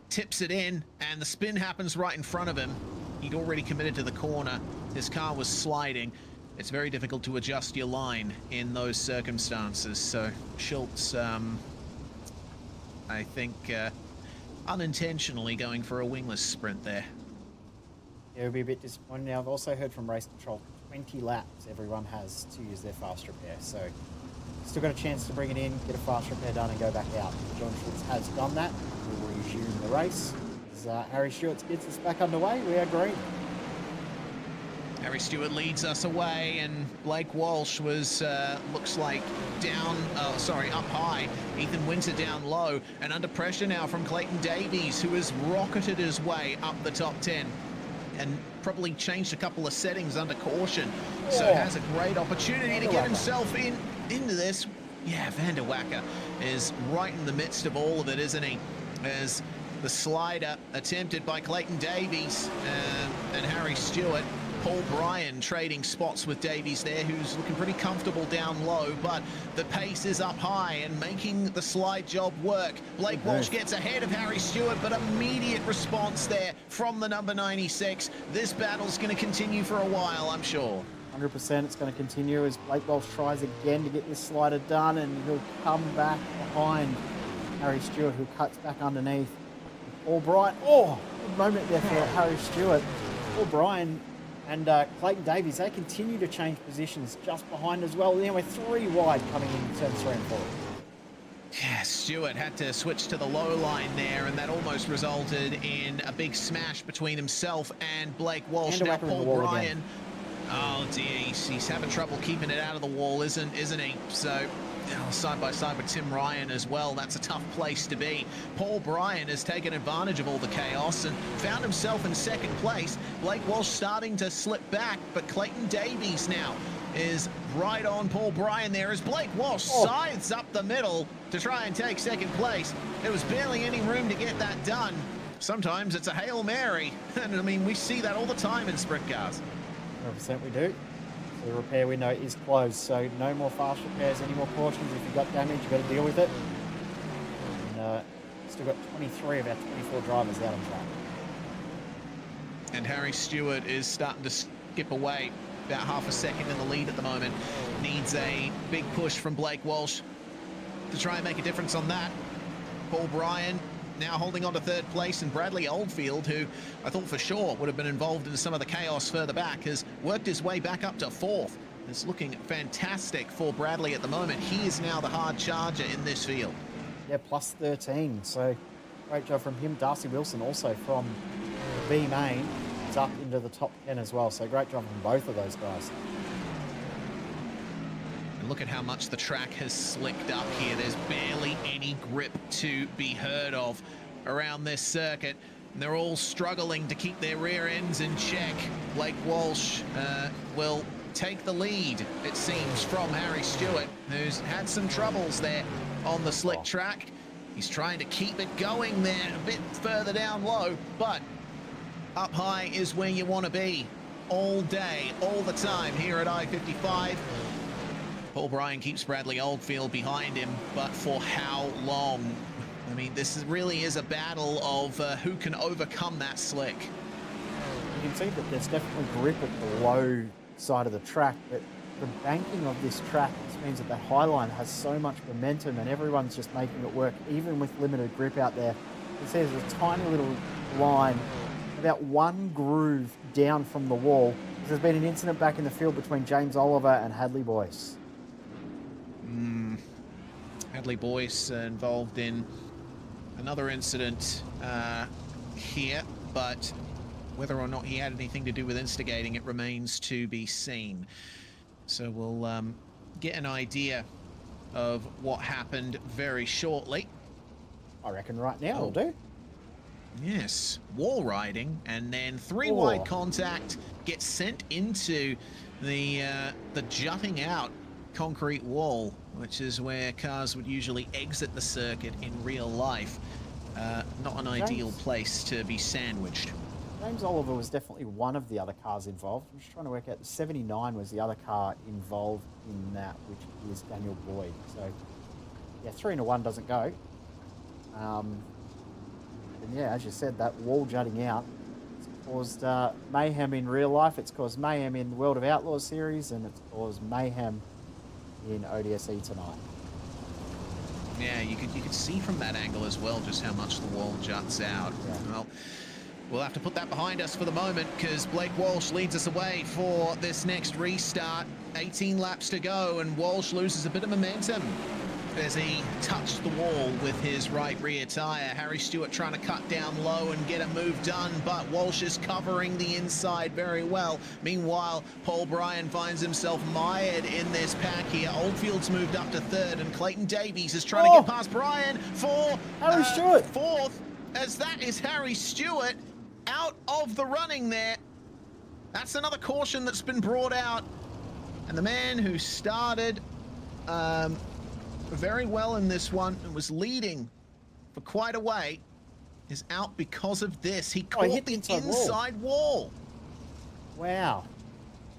Tips it in, and the spin happens right in front of him. He'd already committed to the corner. His car was sliding. It's very difficult to adjust your line in those circumstances. So Schultz, I think, unintentionally going for a wingless sprint there. Yeah, it would be a bit disappointing. Now, I've also heard from race control 20 laps everyone has to use their fast repair. So still got a chance to bring it in, get a fast repair done, and go back out. John Schultz has done that. We'll resume the race. As Harry Stewart gets us back underway, we are green. Harry Stewart leads us away, and Blake Walsh was, looks like up high. Ethan Winter down low, and under pressure now from Clayton Davies, who has rocketed his way up the top 10. And probably changed a couple of settings under caution. So has a great opportunity to get himself into this. Yeah, Van der Wacker is right in the midst of all of it, isn't he? As the slider attempted by Clayton Davies and Harry Stewart. Paul Bryan trading spots with Davies there, who's looking pretty comfortable down low, but the pace is up high and making the slide job work. Blake Walsh gets ahead of Harry Stewart, but immediate response there from the number 96. This battle's going to continue for a while, I'm sure. 100% it's going to continue as Blake Walsh tries again to get this slider done, and he'll come back behind Harry Stewart, who cuts back underneath. Paul Bryan, good moment there for Harry Stewart. Paul Bryan and Clayton Davies, they continue to change positions just behind as well. Now we're 3 wide coming in turns 3 and 4. Yeah, Stewart had to switch to the low line there, and that almost resulted in a big smash between himself and Blake Walsh. Now Paul Bryan, oh dear, he's having trouble keeping it out of the wall, isn't he? So side by side with Tim Ryan as well. That's a tough place to be. Paul Bryan has taken advantage of all the chaos and found himself in second place. Blake Walsh starting to slip back, but Clayton Davies now is right on Paul Bryan there as Blake Walsh scythes up the middle to try and take second place. There was barely any room to get that done. Sometimes it's a Hail Mary, and I mean, we see that all the time in sprint cars. 100% we do. The repair window is closed, so no more fast repairs, any more cautions. If you've got damage, you've got to deal with it. And still got 23 of our 24 drivers out on track. And Harry Stewart is starting to skip away, about half a second in the lead at the moment. Needs a big push from Blake Walsh to try and make a difference on that. Paul Bryan now holding on to third place, and Bradley Oldfield, who I thought for sure would have been involved in some of the chaos further back, has worked his way back up to fourth. It's looking fantastic for Bradley at the moment. He is now the hard charger in this field. Yeah, plus 13. So great job from him. Darcy Wilson also from B main is up into the top 10 as well. So great job from both of those guys. And look at how much the track has slicked up here. There's barely any grip to be heard of around this circuit. And they're all struggling to keep their rear ends in check. Blake Walsh will take the lead, it seems, from Harry Stewart, who's had some troubles there on the slick track. He's trying to keep it going there a bit further down low, but up high is where you want to be all day, all the time here at I-55. Paul Bryan keeps Bradley Oldfield behind him, but for how long? I mean, this really is a battle of who can overcome that slick. You can see that there's definitely grip at the low side of the track, but the banking of this track just means that the high line has so much momentum and everyone's just making it work, even with limited grip out there. You see there's a tiny little line, about one groove down from the wall. There's been an incident back in the field between James Oliver and Hadley Boyce. Hadley Boyce involved in another incident here, but whether or not he had anything to do with instigating it remains to be seen. So we'll get an idea of what happened very shortly. I reckon right now will do. Yes, wall riding, and then three-wide contact gets sent into the jutting out concrete wall, which is where cars would usually exit the circuit in real life. Not an ideal place to be sandwiched. James Oliver was definitely one of the other cars involved. I'm just trying to work out. The 79 was the other car involved in that, which is Daniel Boyd. So, yeah, 3-1 doesn't go. And yeah, as you said, that wall jutting out, it's caused mayhem in real life. It's caused mayhem in the World of Outlaws series, and it's caused mayhem in ODSE tonight. Yeah, you could see from that angle as well just how much the wall juts out. Yeah. Well, we'll have to put that behind us for the moment, because Blake Walsh leads us away for this next restart. 18 laps to go, and Walsh loses a bit of momentum as he touched the wall with his right rear tyre. Harry Stewart trying to cut down low and get a move done, but Walsh is covering the inside very well. Meanwhile, Paul Bryan finds himself mired in this pack here. Oldfield's moved up to third, and Clayton Davies is trying to get past Bryan for Harry Stewart fourth, as that is Harry Stewart out of the running there. That's another caution that's been brought out, and the man who started very well in this one and was leading for quite a way is out because of this. He caught the inside wall. Wow.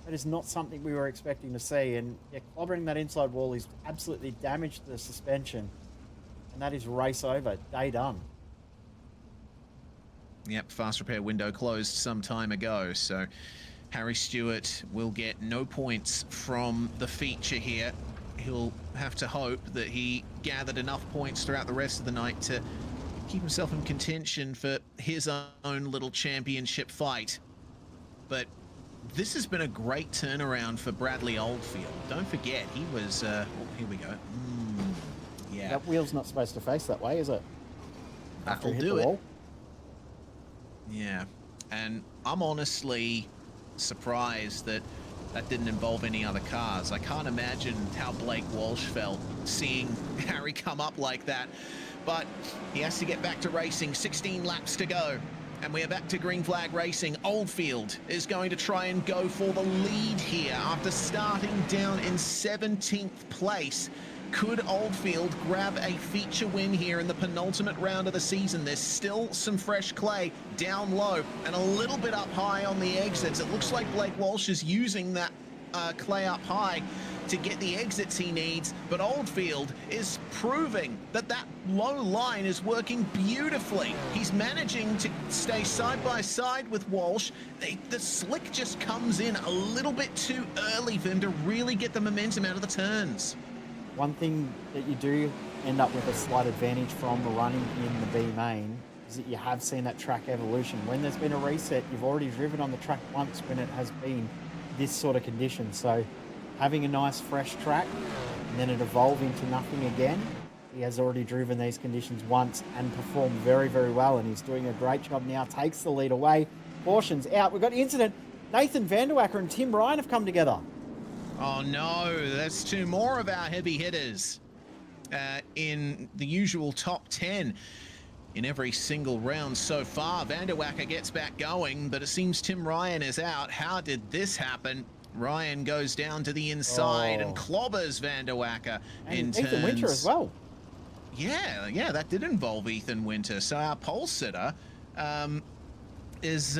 That is not something we were expecting to see, and yeah, clobbering that inside wall is absolutely damaged the suspension, and that is race over, day done. Yep, fast repair window closed some time ago, so Harry Stewart will get no points from the feature here. He'll have to hope that he gathered enough points throughout the rest of the night to keep himself in contention for his own little championship fight. But this has been a great turnaround for Bradley Oldfield. Don't forget, he was... oh, here we go. Yeah. That wheel's not supposed to face that way, is it? That'll do it. Yeah. And I'm honestly surprised that that didn't involve any other cars. I can't imagine how Blake Walsh felt seeing Harry come up like that. But he has to get back to racing. 16 laps to go. And we are back to green flag racing. Oldfield is going to try and go for the lead here after starting down in 17th place. Could Oldfield grab a feature win here in the penultimate round of the season? There's still some fresh clay down low and a little bit up high on the exits. It looks like Blake Walsh is using that clay up high to get the exits he needs, but Oldfield is proving that that low line is working beautifully. He's managing to stay side by side with Walsh. The slick just comes in a little bit too early for him to really get the momentum out of the turns. One thing that you do end up with a slight advantage from running in the B main is that you have seen that track evolution. When there's been a reset, you've already driven on the track once when it has been this sort of condition. So having a nice fresh track and then it evolve into nothing again, he has already driven these conditions once and performed very, very well, and he's doing a great job now. Takes the lead away. Caution's out. We've got an incident. Nathan Vanderwacker and Tim Ryan have come together. Oh no, that's two more of our heavy hitters in the usual top 10 in every single round so far. Vanderwacker gets back going, but it seems Tim Ryan is out. How did this happen? Ryan goes down to the inside and clobbers Vanderwacker in turns. Ethan Winter as well. Yeah, that did involve Ethan Winter. So our pole sitter is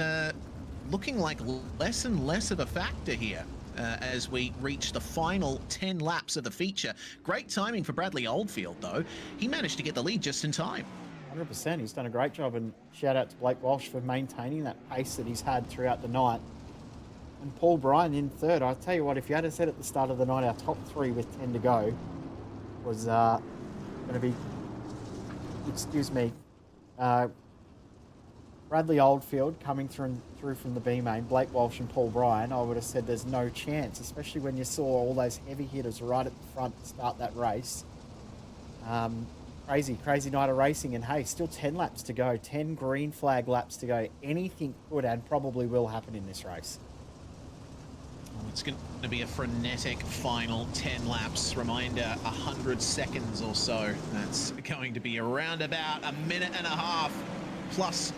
looking like less and less of a factor here. As we reach the final 10 laps of the feature. Great timing for Bradley Oldfield, though. He managed to get the lead just in time. 100%. He's done a great job, and shout out to Blake Walsh for maintaining that pace that he's had throughout the night. And Paul Bryan in third. I'll tell you what, if you had said at the start of the night our top three with 10 to go was going to be, Bradley Oldfield coming through from the B main, Blake Walsh and Paul Bryan, I would have said there's no chance, especially when you saw all those heavy hitters right at the front to start that race. Crazy night of racing, and hey, still 10 laps to go, 10 green flag laps to go. Anything could and probably will happen in this race. It's going to be a frenetic final 10 laps. Reminder, 100 seconds or so. That's going to be around about a minute and a half plus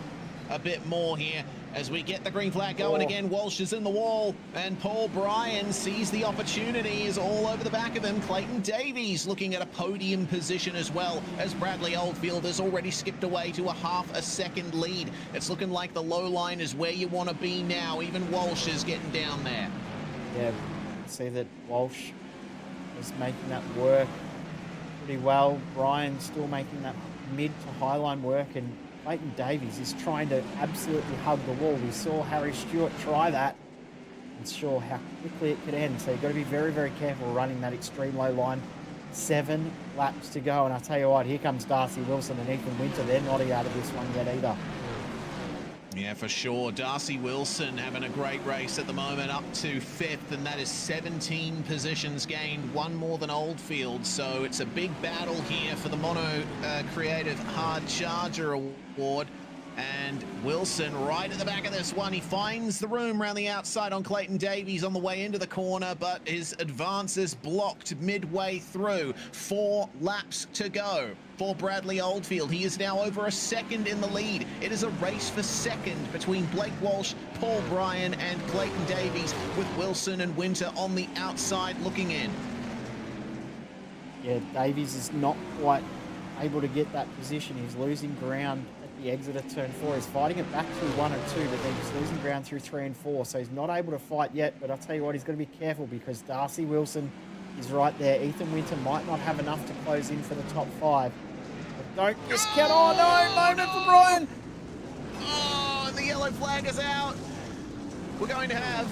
a bit more here as we get the green flag going again. Walsh is in the wall and Paul Bryan sees the opportunity, is all over the back of him. Clayton Davies looking at a podium position as well, as Bradley Oldfield has already skipped away to a half a second lead. It's looking like the low line is where you want to be now. Even Walsh is getting down there. Yeah, see that Walsh is making that work pretty well. Bryan still making that mid to high line work, and Clayton Davies is trying to absolutely hug the wall. We saw Harry Stewart try that and saw how quickly it could end. So you've got to be very, very careful running that extreme low line. 7 laps to go, and I tell you what, here comes Darcy Wilson and Ethan Winter. They're not out of this one yet either. Yeah, for sure. Darcy Wilson having a great race at the moment, up to 5th, and that is 17 positions gained, one more than Oldfield. So it's a big battle here for the Mono Creative Hard Charger Award. And Wilson right at the back of this one. He finds the room around the outside on Clayton Davies on the way into the corner, but his advance is blocked midway through. 4 laps to go for Bradley Oldfield. He is now over a second in the lead. It is a race for second between Blake Walsh, Paul Bryan and Clayton Davies, with Wilson and Winter on the outside looking in. Yeah, Davies is not quite able to get that position. He's losing ground at the exit of turn 4. He's fighting it back through 1 and 2, but then he's losing ground through 3 and 4. So he's not able to fight yet, but I'll tell you what, he's got to be careful because Darcy Wilson is right there. Ethan Winter might not have enough to close in for the top 5. But don't discount. Oh no, moment for Bryan. Oh, and the yellow flag is out. We're going to have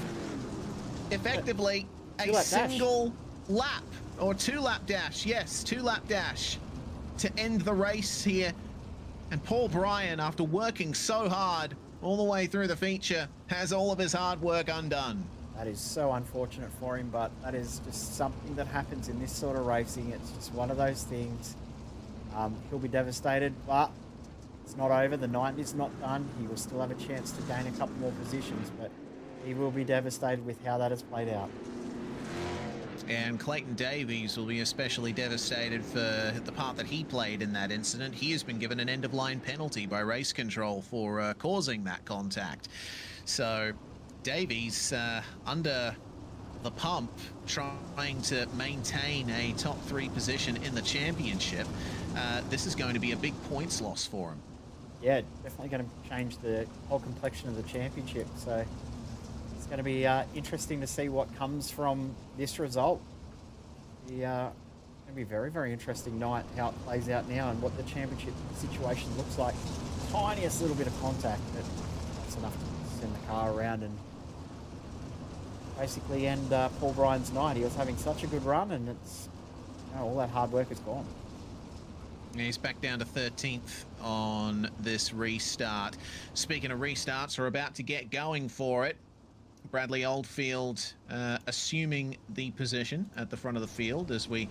effectively a single lap or 2-lap dash. Yes, 2-lap dash to end the race here. And Paul Bryan, after working so hard all the way through the feature, has all of his hard work undone. That is so unfortunate for him, but that is just something that happens in this sort of racing. It's just one of those things. He'll be devastated, but it's not over. The night is not done. He will still have a chance to gain a couple more positions, but he will be devastated with how that has played out. And Clayton Davies will be especially devastated for the part that he played in that incident. He has been given an end-of-line penalty by race control for causing that contact. So Davies under the pump, trying to maintain a top 3 position in the championship. This is going to be a big points loss for him. Yeah, definitely going to change the whole complexion of the championship. So it's going to be interesting to see what comes from this result. It's going to be a very, very interesting night, how it plays out now and what the championship situation looks like. Tiniest little bit of contact, but that's enough to send the car around and basically end Paul Bryan's night. He was having such a good run, and it's, you know, all that hard work is gone. He's back down to 13th on this restart. Speaking of restarts, we're about to get going for it. Bradley Oldfield assuming the position at the front of the field as we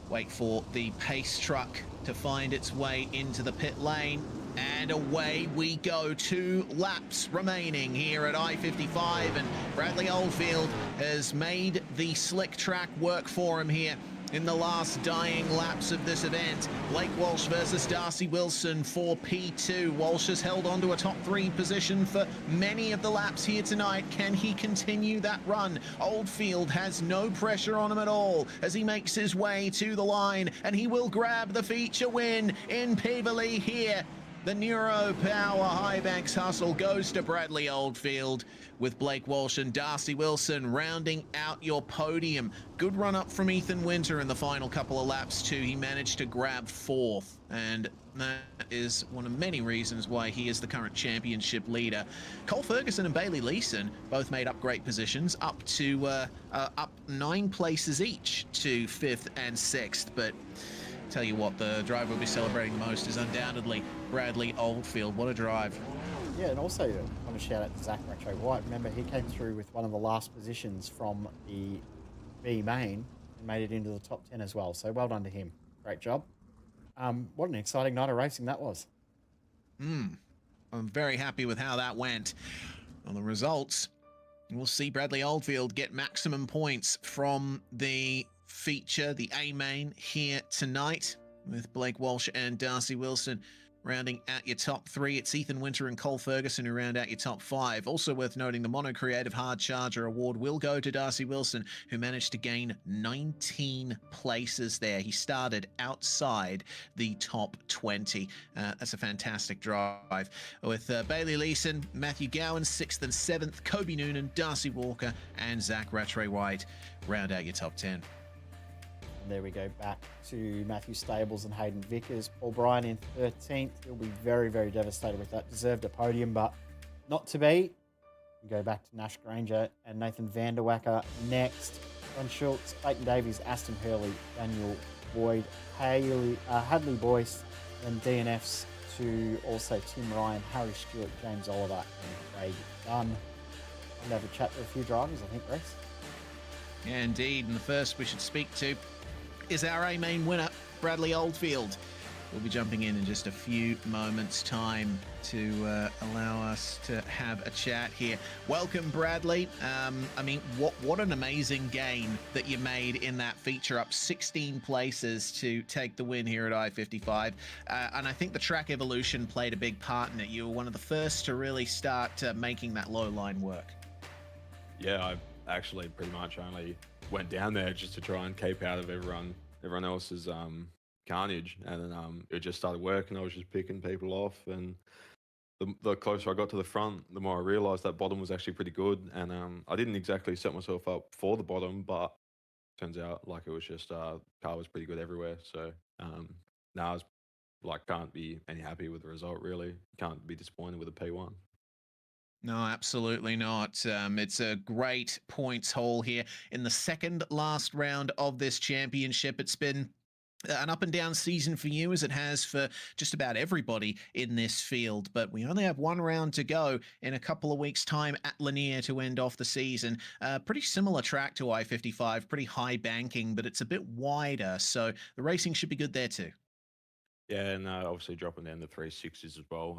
wait for the pace truck to find its way into the pit lane. And away we go. 2 laps remaining here at I-55, and Bradley Oldfield has made the slick track work for him here in the last dying laps of this event. Blake Walsh versus Darcy Wilson for P2. Walsh has held on to a top 3 position for many of the laps here tonight. Can he continue that run? Oldfield has no pressure on him at all as he makes his way to the line, and he will grab the feature win in Peverley here. The Neuropower Highbanks hustle goes to Bradley Oldfield, with Blake Walsh and Darcy Wilson rounding out your podium. Good run up from Ethan Winter in the final couple of laps too. He managed to grab 4th, and that is one of many reasons why he is the current championship leader. Cole Ferguson and Bailey Leeson both made up great positions, up 9 places each to 5th and 6th, but tell you what, the driver we'll be celebrating most is undoubtedly Bradley Oldfield. What a drive. Yeah, and also I want to shout out to Zach Retro White. Remember, he came through with one of the last positions from the B main and made it into the top 10 as well. So well done to him. Great job. What an exciting night of racing that was. I'm very happy with how that went. On the results, we'll see Bradley Oldfield get maximum points from the feature, the A main, here tonight, with Blake Walsh and Darcy Wilson rounding out your top 3. It's Ethan Winter and Cole Ferguson who round out your top 5. Also worth noting, the Mono Creative Hard Charger Award will go to Darcy Wilson, who managed to gain 19 places there. He started outside the top 20. That's a fantastic drive. With Bailey Leeson, Matthew Gowan 6th and 7th, Kobe Noonan, Darcy Walker, and Zach Rattray White round out your top 10. And there we go, back to Matthew Stables and Hayden Vickers. Paul Bryan in 13th. He'll be very, very devastated with that. Deserved a podium, but not to be. We go back to Nash Granger and Nathan Vanderwacker next. John Schultz, Clayton Davies, Aston Hurley, Daniel Boyd, Hadley Boyce, and DNFs to also Tim Ryan, Harry Stewart, James Oliver, and Craig Dunn. I'll have a chat to a few drivers, I think, Rex. Yeah, indeed. And the first we should speak to is our A-main winner, Bradley Oldfield. We'll be jumping in just a few moments' time to allow us to have a chat here. Welcome, Bradley. I mean, what an amazing gain that you made in that feature, up 16 places to take the win here at I-55. And I think the track evolution played a big part in it. You were one of the first to really start making that low line work. Yeah, I actually pretty much only went down there just to try and keep out of everyone else's carnage, and then it just started working. I was just picking people off, and the closer I got to the front, the more I realized that bottom was actually pretty good. And I didn't exactly set myself up for the bottom, but turns out like it was just car was pretty good everywhere. So now I was like, can't be any happy with the result, really. Can't be disappointed with a P1. No, absolutely not. It's a great points haul here in the second last round of this championship. It's been an up and down season for you, as it has for just about everybody in this field, but we only have one round to go in a couple of weeks' time at Lanier to end off the season. Pretty similar track to I-55, pretty high banking, but it's a bit wider, so the racing should be good there too. Yeah, and obviously dropping down the 360s as well.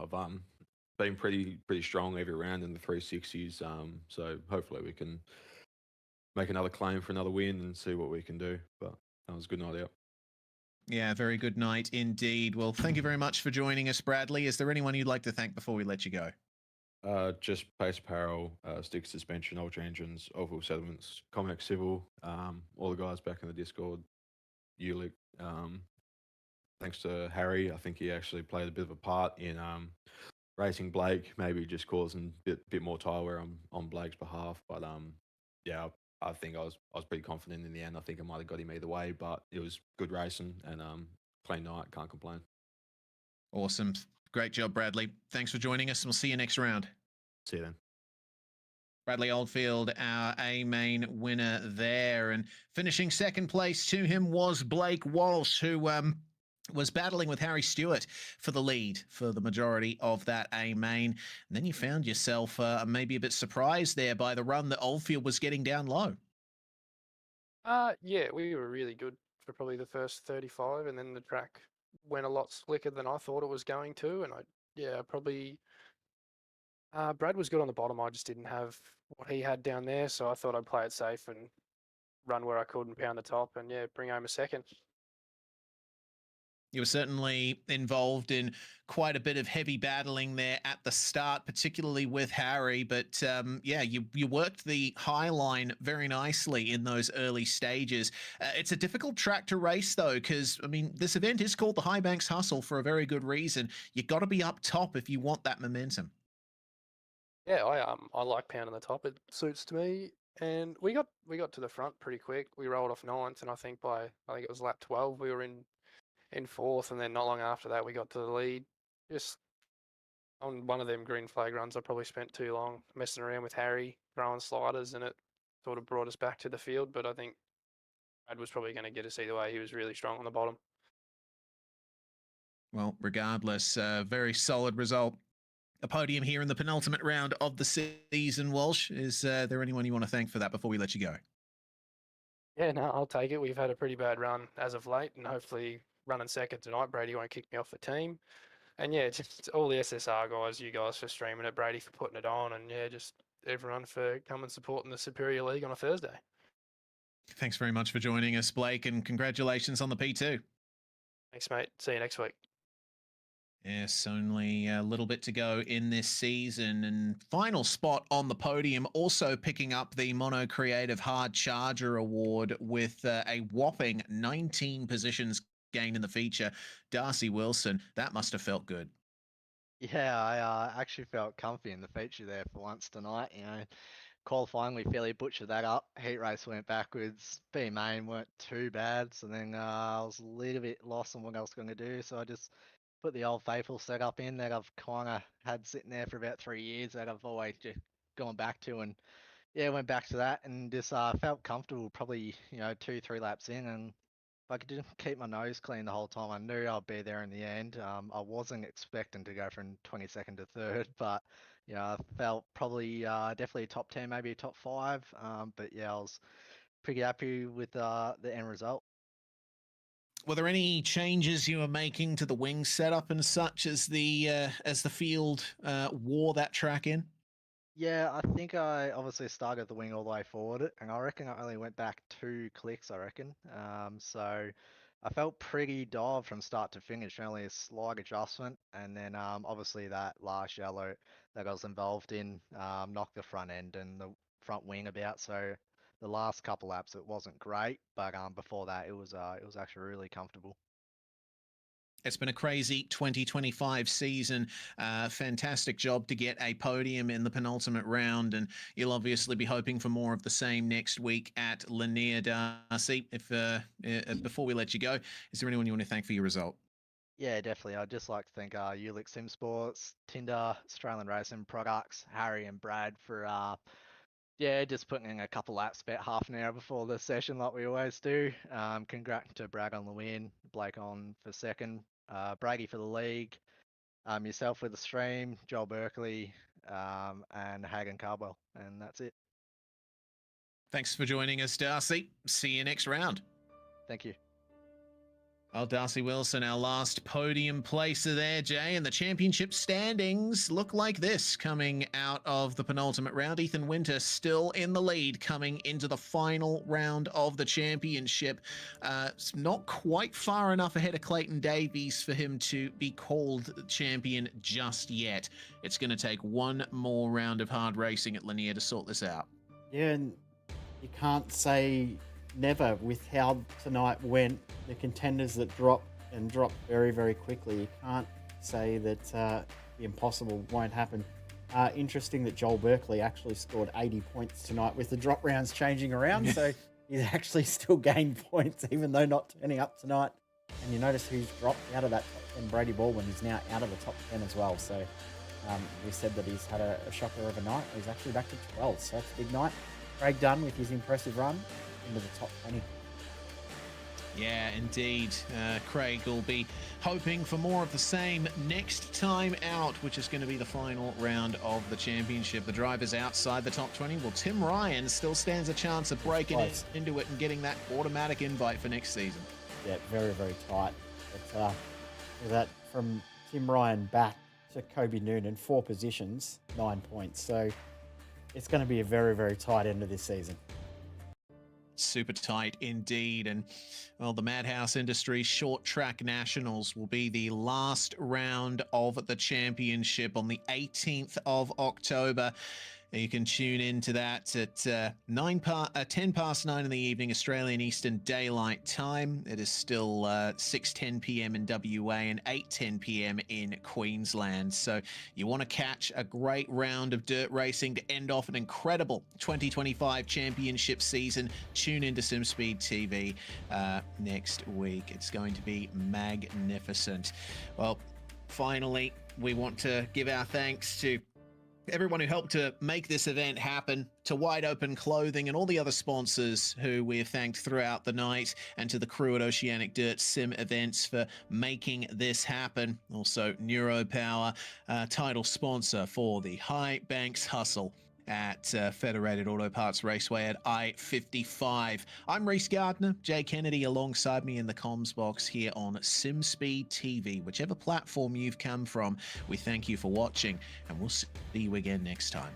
been pretty strong every round in the 360s. So hopefully we can make another claim for another win and see what we can do. But that was a good night out. Yeah, very good night indeed. Well, thank you very much for joining us, Bradley. Is there anyone you'd like to thank before we let you go? Just Pace Apparel, Stick Suspension, Ultra Engines, Oval Settlements, Comex Civil, all the guys back in the Discord, Ulick. Thanks to Harry, I think he actually played a bit of a part in racing Blake, maybe just causing a bit more tire wear on Blake's behalf. But yeah, I think I was pretty confident in the end. I think I might have got him either way, but it was good racing and clean night. Can't complain. Awesome. Great job, Bradley. Thanks for joining us, and we'll see you next round. See you then. Bradley Oldfield, our A main winner there. And finishing second place to him was Blake Walsh, who was battling with Harry Stewart for the lead for the majority of that A main. And then you found yourself maybe a bit surprised there by the run that Oldfield was getting down low. Yeah, we were really good for probably the first 35, and then the track went a lot slicker than I thought it was going to. And Brad was good on the bottom. I just didn't have what he had down there, so I thought I'd play it safe and run where I could and pound the top and, yeah, bring home a second. You were certainly involved in quite a bit of heavy battling there at the start, particularly with Harry. But yeah, you worked the high line very nicely in those early stages. It's a difficult track to race, though, because, I mean, this event is called the Highbanks Hustle for a very good reason. You've got to be up top if you want that momentum. Yeah, I like pounding the top. It suits to me. And we got to the front pretty quick. We rolled off ninth, and I think it was lap 12, we were in fourth, and then not long after that we got to the lead. Just on one of them green flag runs, I probably spent too long messing around with Harry, throwing sliders, and it sort of brought us back to the field. But I think Brad was probably going to get us either way. He was really strong on the bottom. Well, regardless, very solid result. A podium here in the penultimate round of the season, Walsh. Is there anyone you want to thank for that before we let you go? Yeah, no, I'll take it. We've had a pretty bad run as of late, and hopefully running second tonight, Brady won't kick me off the team. And yeah, just all the SSR guys, you guys for streaming it, Brady for putting it on, and yeah, just everyone for coming supporting the Superior League on a Thursday. Thanks very much for joining us, Blake, and congratulations on the P2. Thanks, mate. See you next week. Yes, only a little bit to go in this season, and final spot on the podium, also picking up the Mono Creative Hard Charger Award with a whopping 19 positions gained in the feature. Darcy Wilson, that must have felt good. Yeah, I actually felt comfy in the feature there for once tonight. Qualifying, we fairly butchered that up. Heat race went backwards. B main weren't too bad, so then I was a little bit lost on what I was going to do, so I just put the old faithful setup in that I've kind of had sitting there for about 3 years that I've always just gone back to, and yeah, went back to that and just felt comfortable probably 2-3 laps in, and if I could just keep my nose clean the whole time, I knew I'd be there in the end. I wasn't expecting to go from 22nd to 3rd, but I felt probably definitely top 10, maybe top 5. But yeah, I was pretty happy with the end result. Were there any changes you were making to the wing setup and such as the field wore that track in? Yeah, I think I obviously started the wing all the way forward, and I reckon I only went back 2 clicks, I reckon. So I felt pretty dialed from start to finish, only a slight adjustment, and then obviously that last yellow that I was involved in knocked the front end and the front wing about. So the last couple laps it wasn't great, but before that it was actually really comfortable. It's been a crazy 2025 season. Fantastic job to get a podium in the penultimate round, and you'll obviously be hoping for more of the same next week at Lanier. Darcy, before we let you go, is there anyone you want to thank for your result? Yeah, definitely. I'd just like to thank Ulick Sim Sports, Tinder, Australian Racing Products, Harry and Brad for just putting in a couple laps about half an hour before the session like we always do. Congrats to Brad on the win, Blake on for second, Brady for the league, yourself with the stream, Joel Berkeley, and Hagan Carbwell, and that's it. Thanks for joining us, Darcy. See you next round. Thank you. Well, Darcy Wilson, our last podium placer there, Jay, and the championship standings look like this coming out of the penultimate round. Ethan Winter still in the lead coming into the final round of the championship. It's not quite far enough ahead of Clayton Davies for him to be called champion just yet. It's going to take one more round of hard racing at Lanier to sort this out. Yeah, and you can't say never with how tonight went. The contenders that drop very, very quickly. You can't say that the impossible won't happen. Interesting that Joel Berkeley actually scored 80 points tonight with the drop rounds changing around. So he's actually still gained points even though not turning up tonight. And you notice who's dropped out of that top 10. Brady Baldwin is now out of the top 10 as well. So we said that he's had a shocker of a night. He's actually back to 12. So that's a big night. Craig Dunn with his impressive run into the top 20. Yeah, indeed. Craig will be hoping for more of the same next time out, which is going to be the final round of the championship. The drivers outside the top 20. Well, Tim Ryan still stands a chance of breaking into it and getting that automatic invite for next season. Yeah, very, very tight. But that from Tim Ryan back to Kobe Noonan, 4 positions, 9 points. So it's going to be a very, very tight end of this season. Super tight indeed. And well, the Madhouse Industries Short Track Nationals will be the last round of the championship on the 18th of October. You can tune into that at 10 past 9 in the evening, Australian Eastern Daylight Time. It is still 6:10 p.m. in WA and 8:10 p.m. in Queensland. So you want to catch a great round of dirt racing to end off an incredible 2025 championship season. Tune into SimSpeed TV next week. It's going to be magnificent. Well, finally, we want to give our thanks to everyone who helped to make this event happen, to Wide Open Clothing and all the other sponsors who we have thanked throughout the night, and to the crew at Oceanic Dirt Sim Events for making this happen. Also, Neuropower, title sponsor for the Highbanks Hustle at Federated Auto Parts Raceway at I-55. I'm Reese Gardner, Jay Kennedy alongside me in the comms box here on SimSpeed TV. Whichever platform you've come from, we thank you for watching, and we'll see you again next time.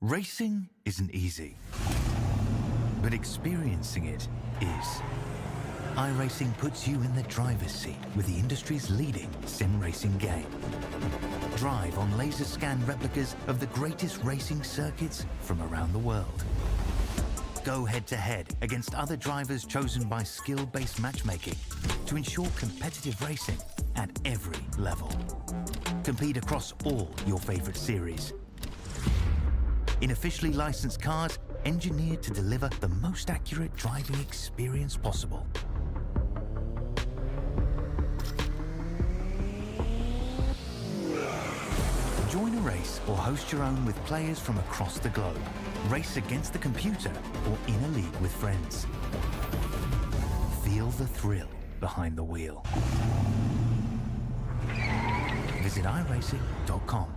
Racing isn't easy, but experiencing it is. iRacing puts you in the driver's seat with the industry's leading sim racing game. Drive on laser scan replicas of the greatest racing circuits from around the world. Go head-to-head against other drivers chosen by skill-based matchmaking to ensure competitive racing at every level. Compete across all your favorite series. In officially licensed cars, engineered to deliver the most accurate driving experience possible. Join a race or host your own with players from across the globe. Race against the computer or in a league with friends. Feel the thrill behind the wheel. Visit iRacing.com.